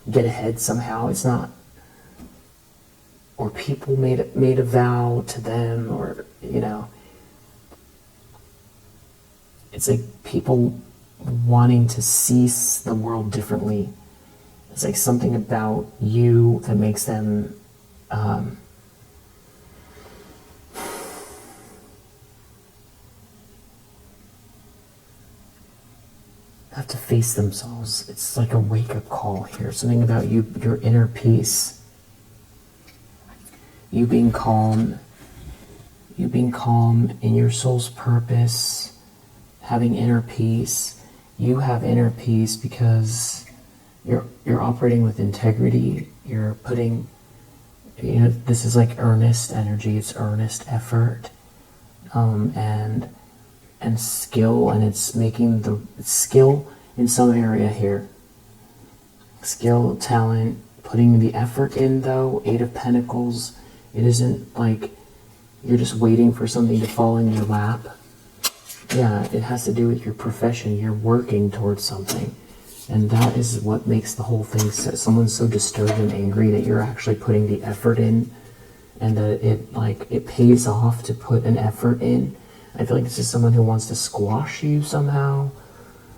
get ahead somehow. It's not. Or people made a vow to them, or it's like people wanting to see the world differently. It's like something about you that makes them have to face themselves. It's like a wake-up call here. Something about you, your inner peace. You being calm in your soul's purpose, having inner peace. You have inner peace because you're operating with integrity. You're putting, this is like earnest energy. It's earnest effort, and skill, and it's making the skill in some area here. Skill, talent, putting the effort in though. 8 of Pentacles. It isn't like you're just waiting for something to fall in your lap. Yeah, it has to do with your profession. You're working towards something. And that is what makes the whole thing, someone's so disturbed and angry that you're actually putting the effort in, and that it pays off to put an effort in. I feel like this is someone who wants to squash you somehow,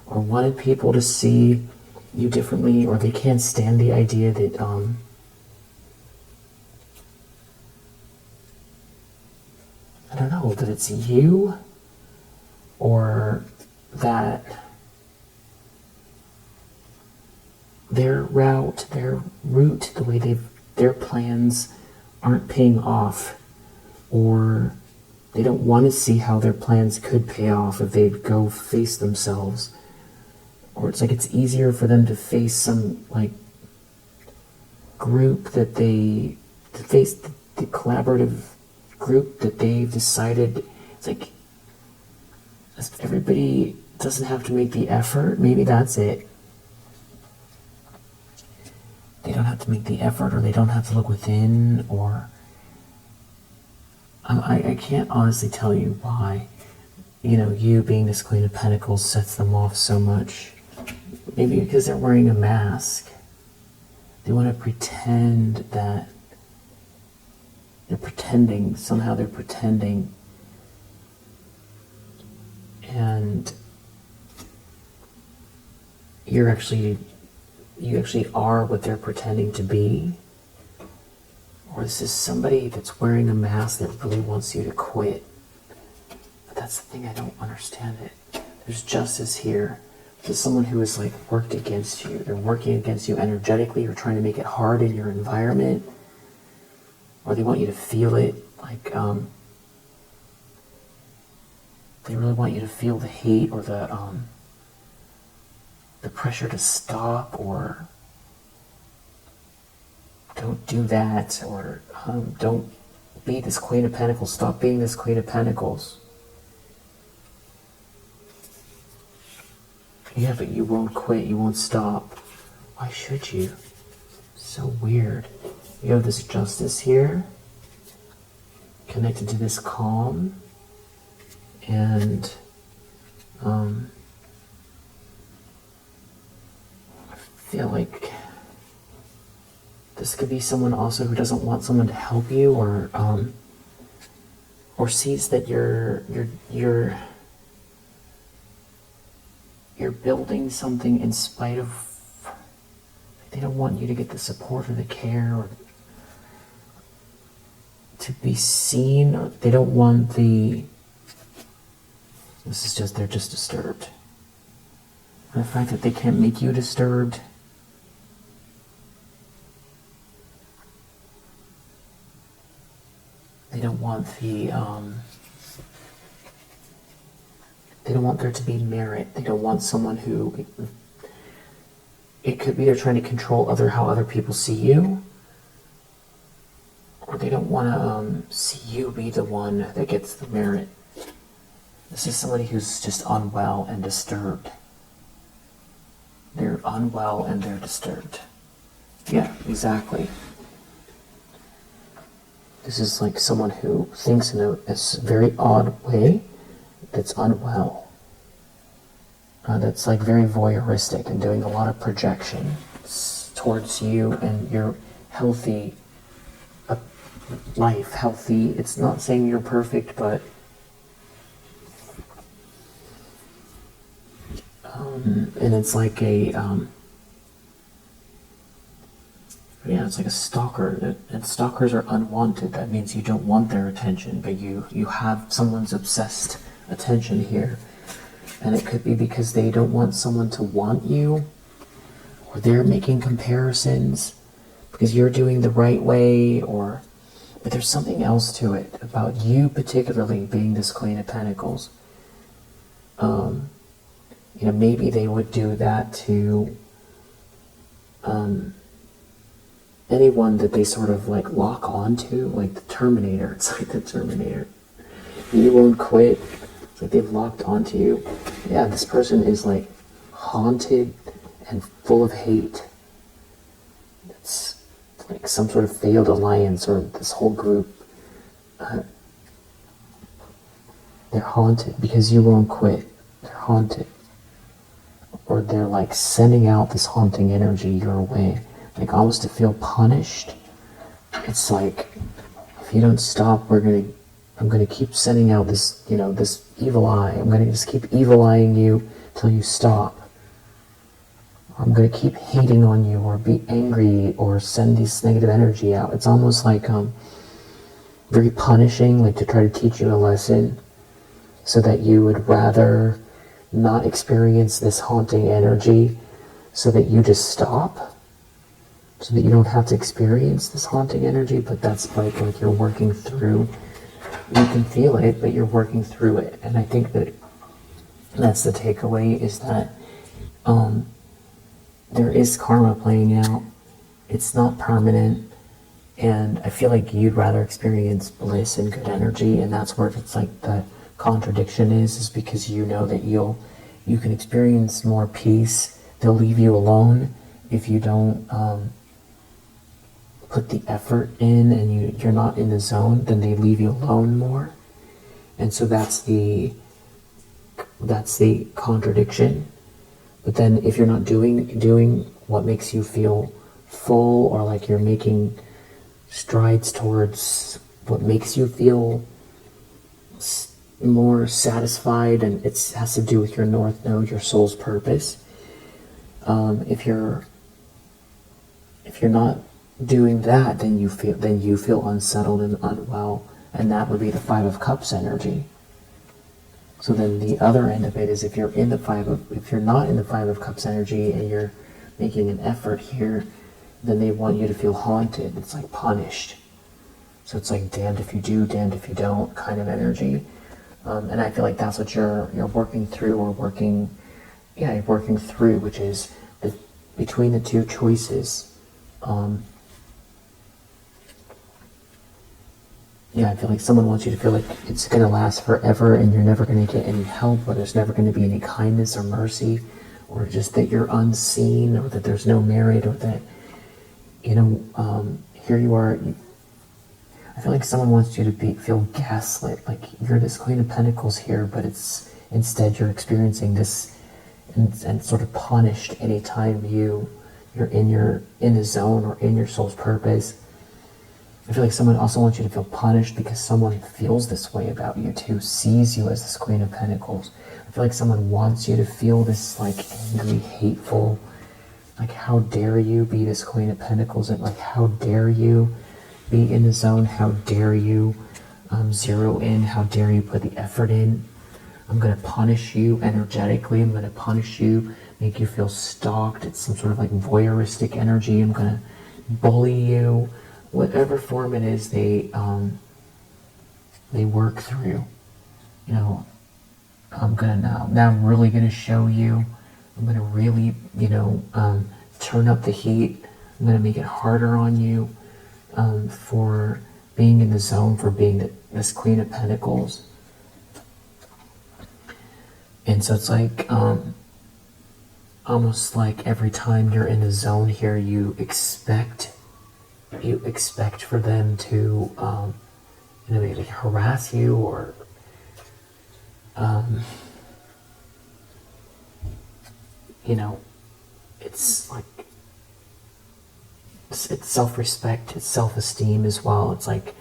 or wanted people to see you differently, or they can't stand the idea that I don't know, that it's you, or that their route, the way their plans aren't paying off, or they don't want to see how their plans could pay off if they go face themselves. Or it's like it's easier for them to face some like group to face the collaborative group that they've decided. It's like everybody doesn't have to make the effort. Maybe that's it. They don't have to make the effort, or they don't have to look within, or I can't honestly tell you why, you being this Queen of Pentacles sets them off so much. Maybe because they're wearing a mask. They want to pretend that they're pretending, somehow they're pretending. And you actually are what they're pretending to be. Or this is somebody that's wearing a mask that really wants you to quit. But that's the thing, I don't understand it. There's justice here. There's someone who has worked against you. They're working against you energetically, or trying to make it hard in your environment. Or they want you to feel it, they really want you to feel the hate, or the pressure to stop, or don't do that, or don't be this Queen of Pentacles. Stop being this Queen of Pentacles. Yeah, but you won't quit. You won't stop. Why should you? So weird. You have this justice here, connected to this calm, and I feel like this could be someone also who doesn't want someone to help you, or sees that you're building something in spite of. They don't want you to get the support or the care, or to be seen, or they don't want they're just disturbed. And the fact that they can't make you disturbed. They don't want they don't want there to be merit. They don't want someone who, it could be they're trying to control how other people see you, or they don't want to see you be the one that gets the merit. This is somebody who's just unwell and disturbed. They're unwell and they're disturbed. Yeah, exactly. This is like someone who thinks in a very odd way that's unwell. That's like very voyeuristic and doing a lot of projection towards you and your healthy life. Healthy, it's not saying you're perfect, but and it's like a yeah, it's like a stalker. And stalkers are unwanted. That means you don't want their attention, but you have someone's obsessed attention here. And it could be because they don't want someone to want you, or they're making comparisons because you're doing the right way, but there's something else to it about you particularly being this Queen of Pentacles. Maybe they would do that to anyone that they sort of like lock onto, like the Terminator. It's like the Terminator. You won't quit. It's like they've locked onto you. Yeah, this person is like haunted and full of hate. It's like some sort of failed alliance, or this whole group. They're haunted because you won't quit. They're haunted. Or they're like sending out this haunting energy your way. Like almost to feel punished. It's like, if you don't stop, I'm gonna keep sending out this, this evil eye. I'm gonna just keep evil eyeing you till you stop. I'm gonna keep hating on you, or be angry, or send this negative energy out. It's almost like very punishing, like to try to teach you a lesson, so that you would rather not experience this haunting energy, so that you just stop. So that you don't have to experience this haunting energy, but that's like you're working through. You can feel it, but you're working through it. And I think that's the takeaway, is that there is karma playing out. It's not permanent. And I feel like you'd rather experience bliss and good energy, and that's where it's like the contradiction is because you know that you can experience more peace. They'll leave you alone if you don't put the effort in, and you're not in the zone. Then they leave you alone more. And so that's the contradiction. But then if you're not doing what makes you feel full, or like you're making strides towards what makes you feel more satisfied, and it has to do with your North Node, your soul's purpose. If you're not doing that, then you feel unsettled and unwell, and that would be the Five of Cups energy. So then the other end of it is if you're not in the Five of Cups energy and you're making an effort here, then they want you to feel haunted. It's like punished. So it's like damned if you do, damned if you don't kind of energy. And I feel like that's what you're working through, or you're working through, which is between the two choices. I feel like someone wants you to feel like it's going to last forever and you're never going to get any help, or there's never going to be any kindness or mercy, or just that you're unseen, or that there's no merit, or that, here you are. I feel like someone wants you to feel gaslit, like you're this Queen of Pentacles here, but instead you're experiencing this and sort of punished anytime you're in the zone or in your soul's purpose. I feel like someone also wants you to feel punished because someone feels this way about you too, sees you as this Queen of Pentacles. I feel like someone wants you to feel this like angry, hateful, like how dare you be this Queen of Pentacles, and like how dare you be in the zone, how dare you zero in, how dare you put the effort in. I'm going to punish you energetically, I'm going to punish you, make you feel stalked. It's some sort of like voyeuristic energy. I'm going to bully you. Whatever form it is, they work through. I'm really gonna show you. I'm gonna really, turn up the heat. I'm gonna make it harder on you for being in the zone, for being this Queen of Pentacles. And so it's like, almost like every time you're in a zone here, you expect for them to, maybe harass you, or, it's like, it's self-respect, it's self-esteem as well. It's like,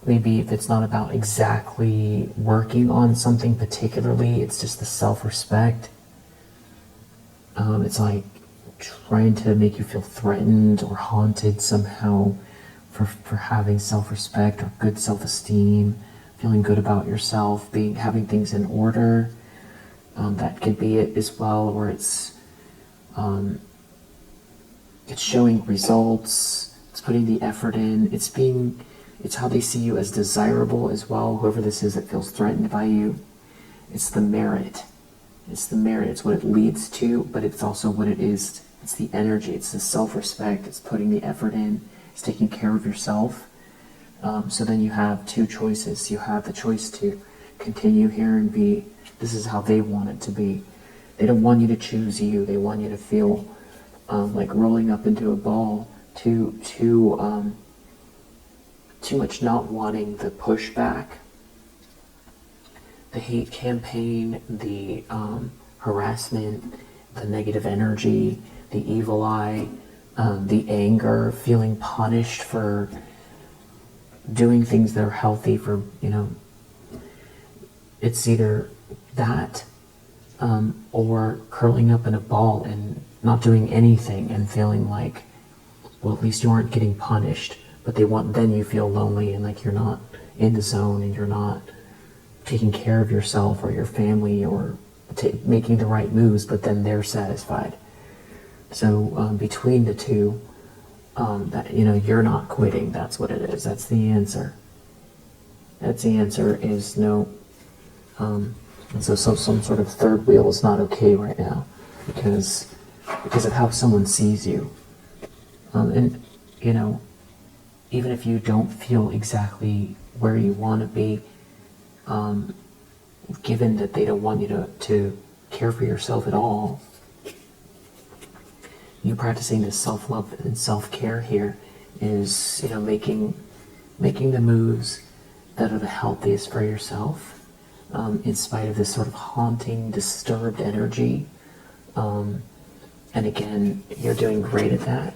maybe if it's not about exactly working on something particularly, it's just the self-respect. It's like trying to make you feel threatened or haunted somehow for having self-respect or good self-esteem, feeling good about yourself, having things in order. That could be it as well, where it's showing results, it's putting the effort in, it's how they see you as desirable as well, whoever this is that feels threatened by you. It's the merit. It's what it leads to, but it's also what it is. It's the energy, it's the self-respect, it's putting the effort in, it's taking care of yourself. So then you have two choices. You have the choice to continue here and this is how they want it to be. They don't want you to choose you. They want you to feel like rolling up into a ball, too much not wanting the pushback, the hate campaign, the harassment, the negative energy, the evil eye, the anger, feeling punished for doing things that are healthy, for, it's either that or curling up in a ball and not doing anything and feeling like, well, at least you aren't getting punished. But then you feel lonely and like you're not in the zone and you're not taking care of yourself or your family or making the right moves, but then they're satisfied. So between the two, that you're not quitting. That's what it is. That's the answer. Is no. And so some sort of third wheel is not okay right now because of how someone sees you. And even if you don't feel exactly where you want to be, given that they don't want you to care for yourself at all, you practicing this self-love and self-care here is, making the moves that are the healthiest for yourself, in spite of this sort of haunting, disturbed energy. And again, you're doing great at that.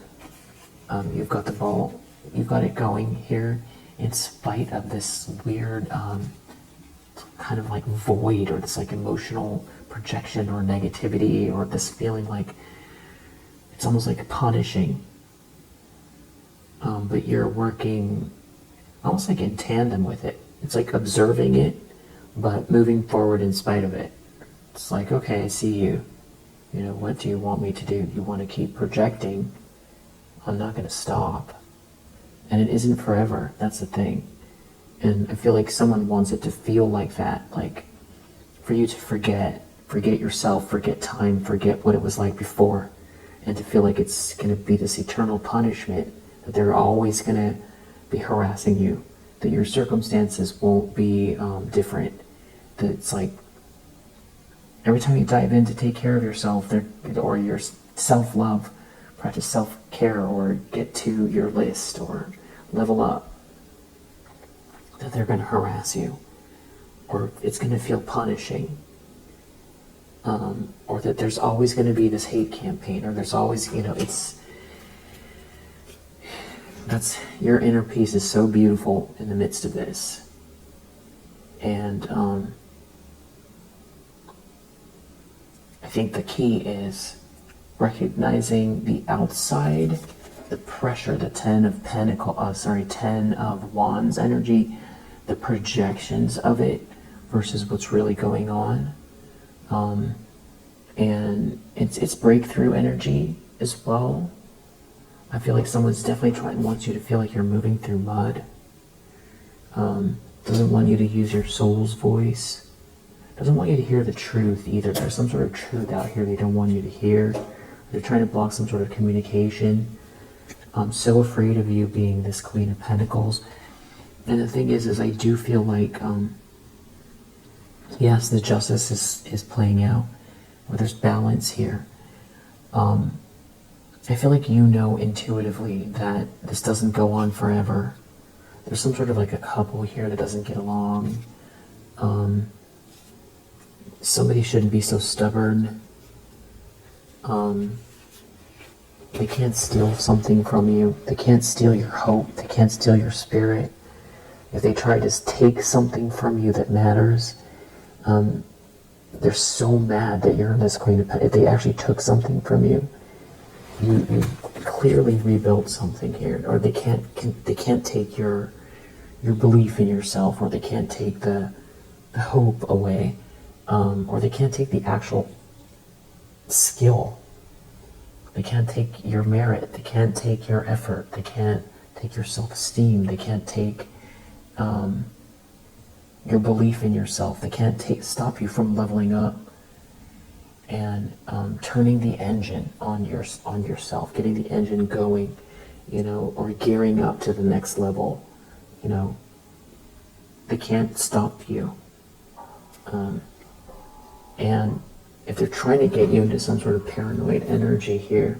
You've got the ball, you've got it going here, in spite of this weird kind of like void, or this like emotional projection or negativity, or this feeling like it's almost like punishing. But you're working almost like in tandem with it. It's like observing it, but moving forward in spite of it. It's like, okay, I see you. What do you want me to do? You want to keep projecting? I'm not going to stop. And it isn't forever. That's the thing. And I feel like someone wants it to feel like that, like for you to forget yourself, forget time, forget what it was like before, and to feel like it's going to be this eternal punishment, that they're always going to be harassing you, that your circumstances won't be different, that it's like every time you dive in to take care of yourself, or your self-love, practice self-care, or get to your list, or level up, that they're going to harass you, or it's going to feel punishing, or that there's always going to be this hate campaign, or there's always, that's your inner peace is so beautiful in the midst of this. And I think the key is recognizing the outside, the pressure, the 10 of Wands energy, the projections of it versus what's really going on. And it's breakthrough energy as well. I feel like someone's definitely wants you to feel like you're moving through mud. Doesn't want you to use your soul's voice. Doesn't want you to hear the truth either. There's some sort of truth out here they don't want you to hear. They're trying to block some sort of communication. I'm so afraid of you being this Queen of Pentacles. And the thing is I do feel like Yes, the justice is playing out, where there's balance here. I feel like you know intuitively that this doesn't go on forever. There's some sort of like a couple here that doesn't get along. Somebody shouldn't be so stubborn. They can't steal something from you. They can't steal your hope. They can't steal your spirit. If they try to take something from you that matters, they're so mad that you're in this codependent. If they actually took something from you, you clearly rebuilt something here. Or they can't take your belief in yourself, or they can't take the hope away, or they can't take the actual skill. They can't take your merit. They can't take your effort. They can't take your self-esteem. They can't take your belief in yourself. They can't stop you from leveling up and turning the engine on yourself, getting the engine going, or gearing up to the next level. They can't stop you. And if they're trying to get you into some sort of paranoid energy here,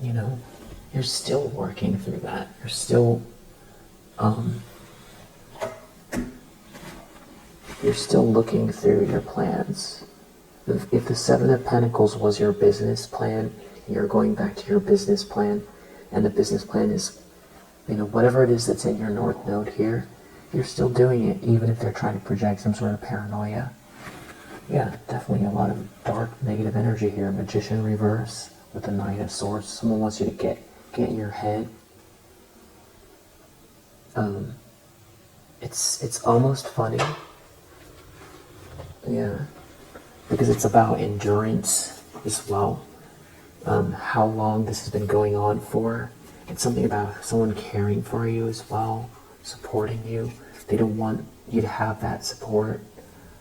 you're still working through that. You're still looking through your plans. If the Seven of Pentacles was your business plan, you're going back to your business plan, and the business plan is, whatever it is that's in your North Node here, you're still doing it, even if they're trying to project some sort of paranoia. Yeah, definitely a lot of dark, negative energy here. Magician reverse with the Knight of Swords. Someone wants you to get in your head. It's almost funny. Yeah, because it's about endurance as well. How long this has been going on for. It's something about someone caring for you as well, supporting you. They don't want you to have that support,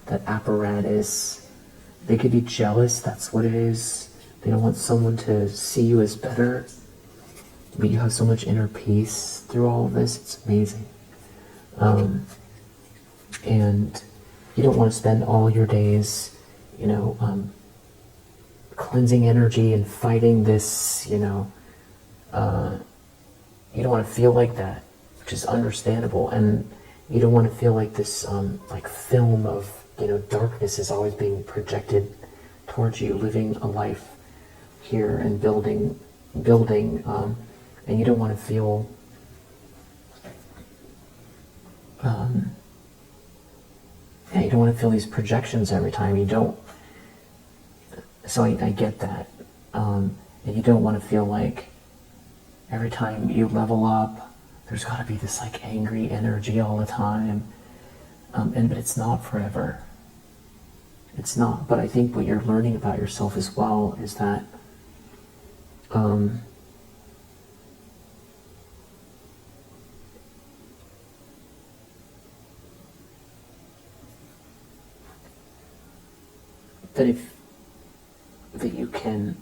that apparatus. They could be jealous, that's what it is. They don't want someone to see you as better. But you have so much inner peace through all of this, it's amazing. And you don't want to spend all your days, cleansing energy and fighting this, you don't want to feel like that, which is understandable. And you don't want to feel like this, like film of, darkness is always being projected towards you, living a life here and building, and you don't want to feel, you don't want to feel these projections every time. You don't. So I get that, and you don't want to feel like every time you level up, there's got to be this like angry energy all the time, but it's not forever. It's not. But I think what you're learning about yourself as well is that that you can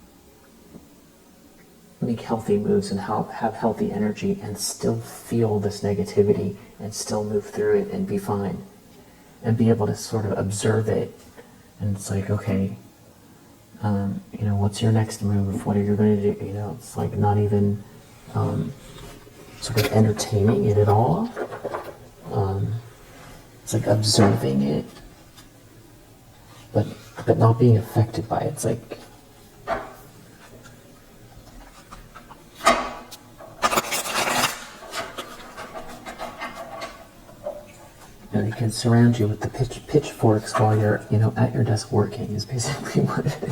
make healthy moves and have healthy energy and still feel this negativity and still move through it and be fine and be able to sort of observe it. And it's like, okay, what's your next move? What are you going to do? It's like not even sort of entertaining it at all. It's like observing it, but not being affected by it. It's like, they can surround you with the pitchforks while you're, at your desk working is basically what it is.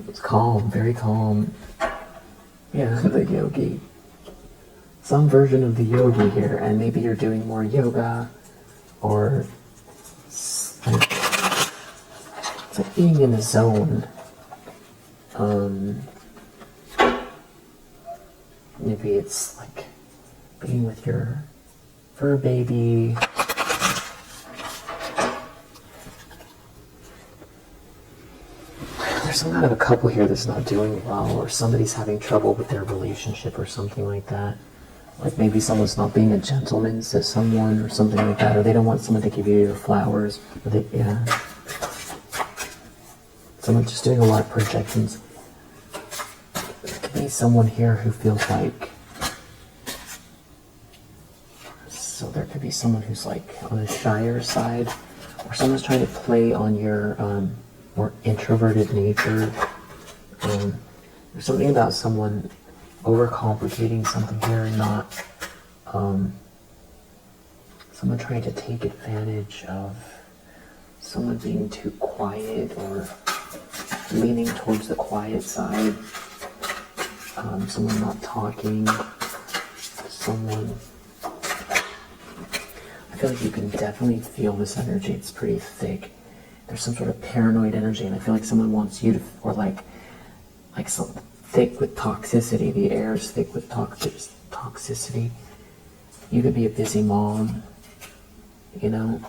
It's calm, very calm. Yeah, the yogi. Some version of the yogi here, and maybe you're doing more yoga, or it's like being in a zone. Maybe it's like being with your fur baby. There's some kind of a couple here that's not doing well, or somebody's having trouble with their relationship or something like that. Like maybe someone's not being a gentleman to someone or something like that, or they don't want someone to give you your flowers. Or yeah. Someone's just doing a lot of projections. There could be someone here who feels like, so there could be someone who's like on the shyer side, or someone's trying to play on your more introverted nature. There's something about someone overcomplicating something here and not someone trying to take advantage of someone being too quiet or leaning towards the quiet side, someone not talking, someone. I feel like you can definitely feel this energy. It's pretty thick. There's some sort of paranoid energy, and I feel like someone wants you to, or like some thick with toxicity. The air is thick with toxicity. You could be a busy mom, you know,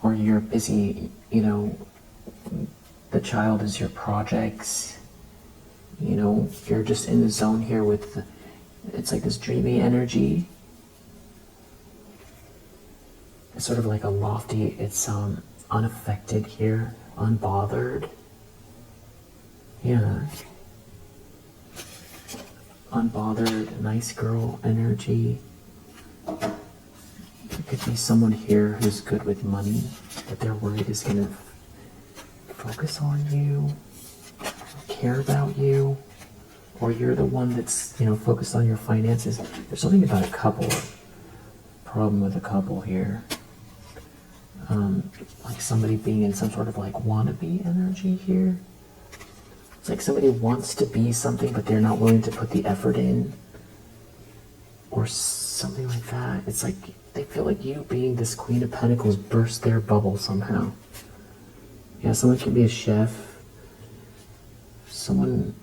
or you're busy, you know, the child is your projects, you know, you're just in the zone here with, it's like this dreamy energy. It's sort of like a lofty, it's unaffected here, unbothered. Yeah. Unbothered, nice girl energy. There could be someone here who's good with money, that they're worried is going to focus on you, care about you, or you're the one that's, you know, focused on your finances. There's something about a couple, problem with a couple here. Like somebody being in some sort of like wannabe energy here. It's like somebody wants to be something, but they're not willing to put the effort in, or something like that. It's like they feel like you being this Queen of Pentacles burst their bubble somehow. Yeah, someone could be a chef. Someone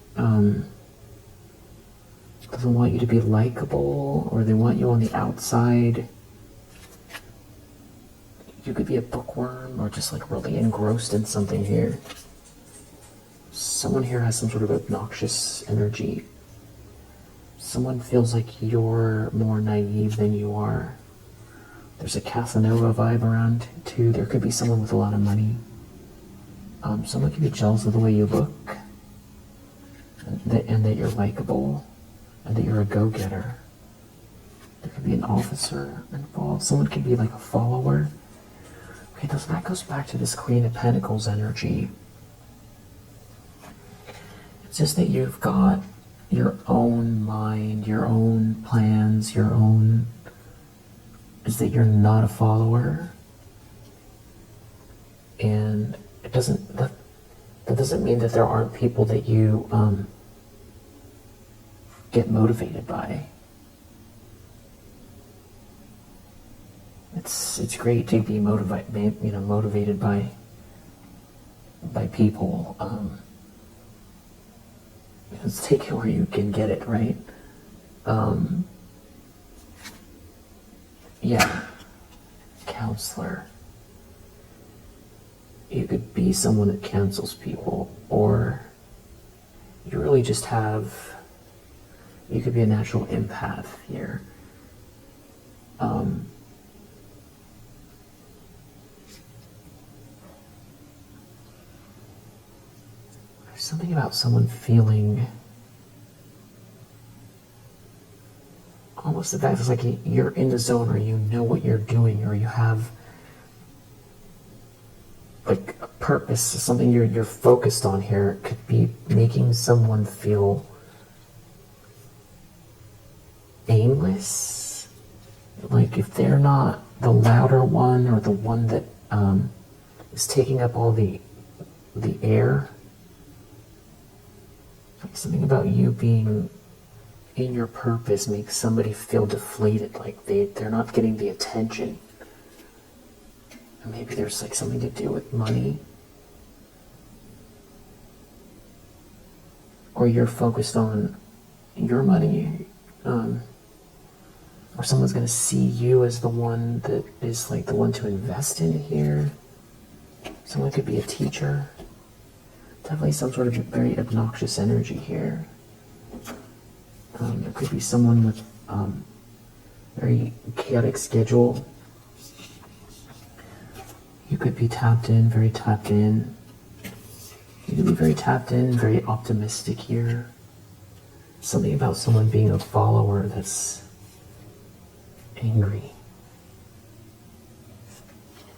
doesn't want you to be likable, or they want you on the outside. You could be a bookworm, or just like really engrossed in something here. Someone here has some sort of obnoxious energy. Someone feels like you're more naive than you are. There's a Casanova vibe around too. There could be someone with a lot of money. Someone could be jealous of the way you look, and that you're likable, and that you're a go-getter. There could be an officer involved. Someone could be like a follower. Okay, that goes back to this Queen of Pentacles energy. It's just that you've got your own mind, your own plans, your own... Is that you're not a follower. And it doesn't... That doesn't mean that there aren't people that you get motivated by. It's great to be motivated by people. Let's take it where you can get it, right? Yeah, counselor. You could be someone that counsels people, or you really just have. You could be a natural empath here. There's something about someone feeling almost the fact it's like you're in the zone, or you know what you're doing, or you have like a purpose, something you're focused on here. It could be making someone feel aimless. Like if they're not the louder one, or the one that is taking up all the air. Like something about you being in your purpose makes somebody feel deflated, like they're not getting the attention. And maybe there's like something to do with money. Or you're focused on your money. Or someone's going to see you as the one that is like the one to invest in here. Someone could be a teacher. Definitely some sort of very obnoxious energy here. There could be someone with very chaotic schedule. You could be tapped in, very tapped in. You could be very tapped in, very optimistic here. Something about someone being a follower that's angry.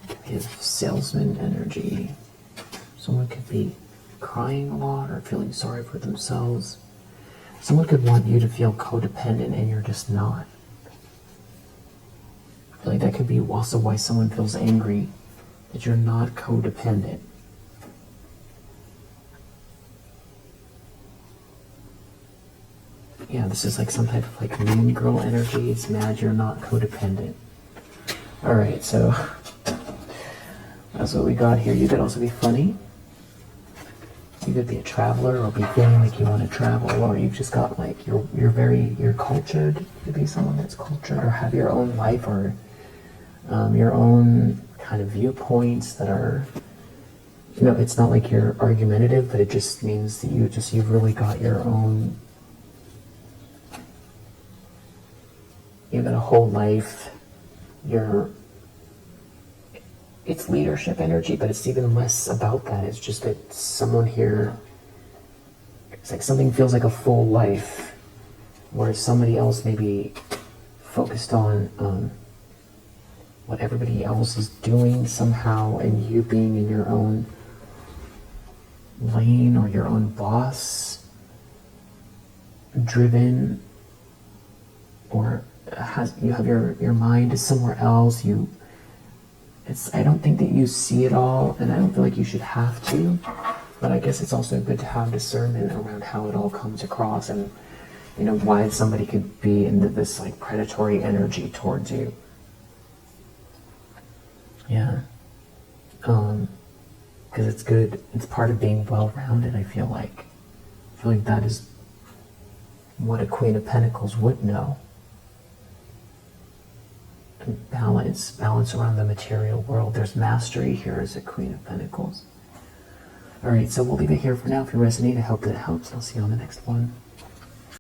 Could be salesman energy. Someone could be crying a lot or feeling sorry for themselves. Someone could want you to feel codependent and you're just not. I feel like that could be also why someone feels angry, that you're not codependent. Yeah, this is like some type of like mean girl energy. It's mad you're not codependent. Alright, so that's what we got here. You could also be funny. You could be a traveler or be feeling like you want to travel, or you've just got like you're cultured. You could be someone that's cultured or have your own life or your own kind of viewpoints that are, you know, it's not like you're argumentative, but it just means that you've really got your own, you've got a whole life. It's leadership energy, but it's even less about that. It's just that someone here, it's like something feels like a full life, whereas somebody else may be focused on what everybody else is doing somehow, and you being in your own lane or your own boss, driven, or you have your mind is somewhere else. I don't think that you see it all, and I don't feel like you should have to, but I guess it's also good to have discernment around how it all comes across, and you know why somebody could be into this like predatory energy towards you. Yeah, because it's good. It's part of being well-rounded. I feel like that is what a Queen of Pentacles would know. Balance around the material world. There's mastery here as a Queen of Pentacles. Alright, so we'll leave it here for now. If you resonate, I hope that it helps. I'll see you on the next one.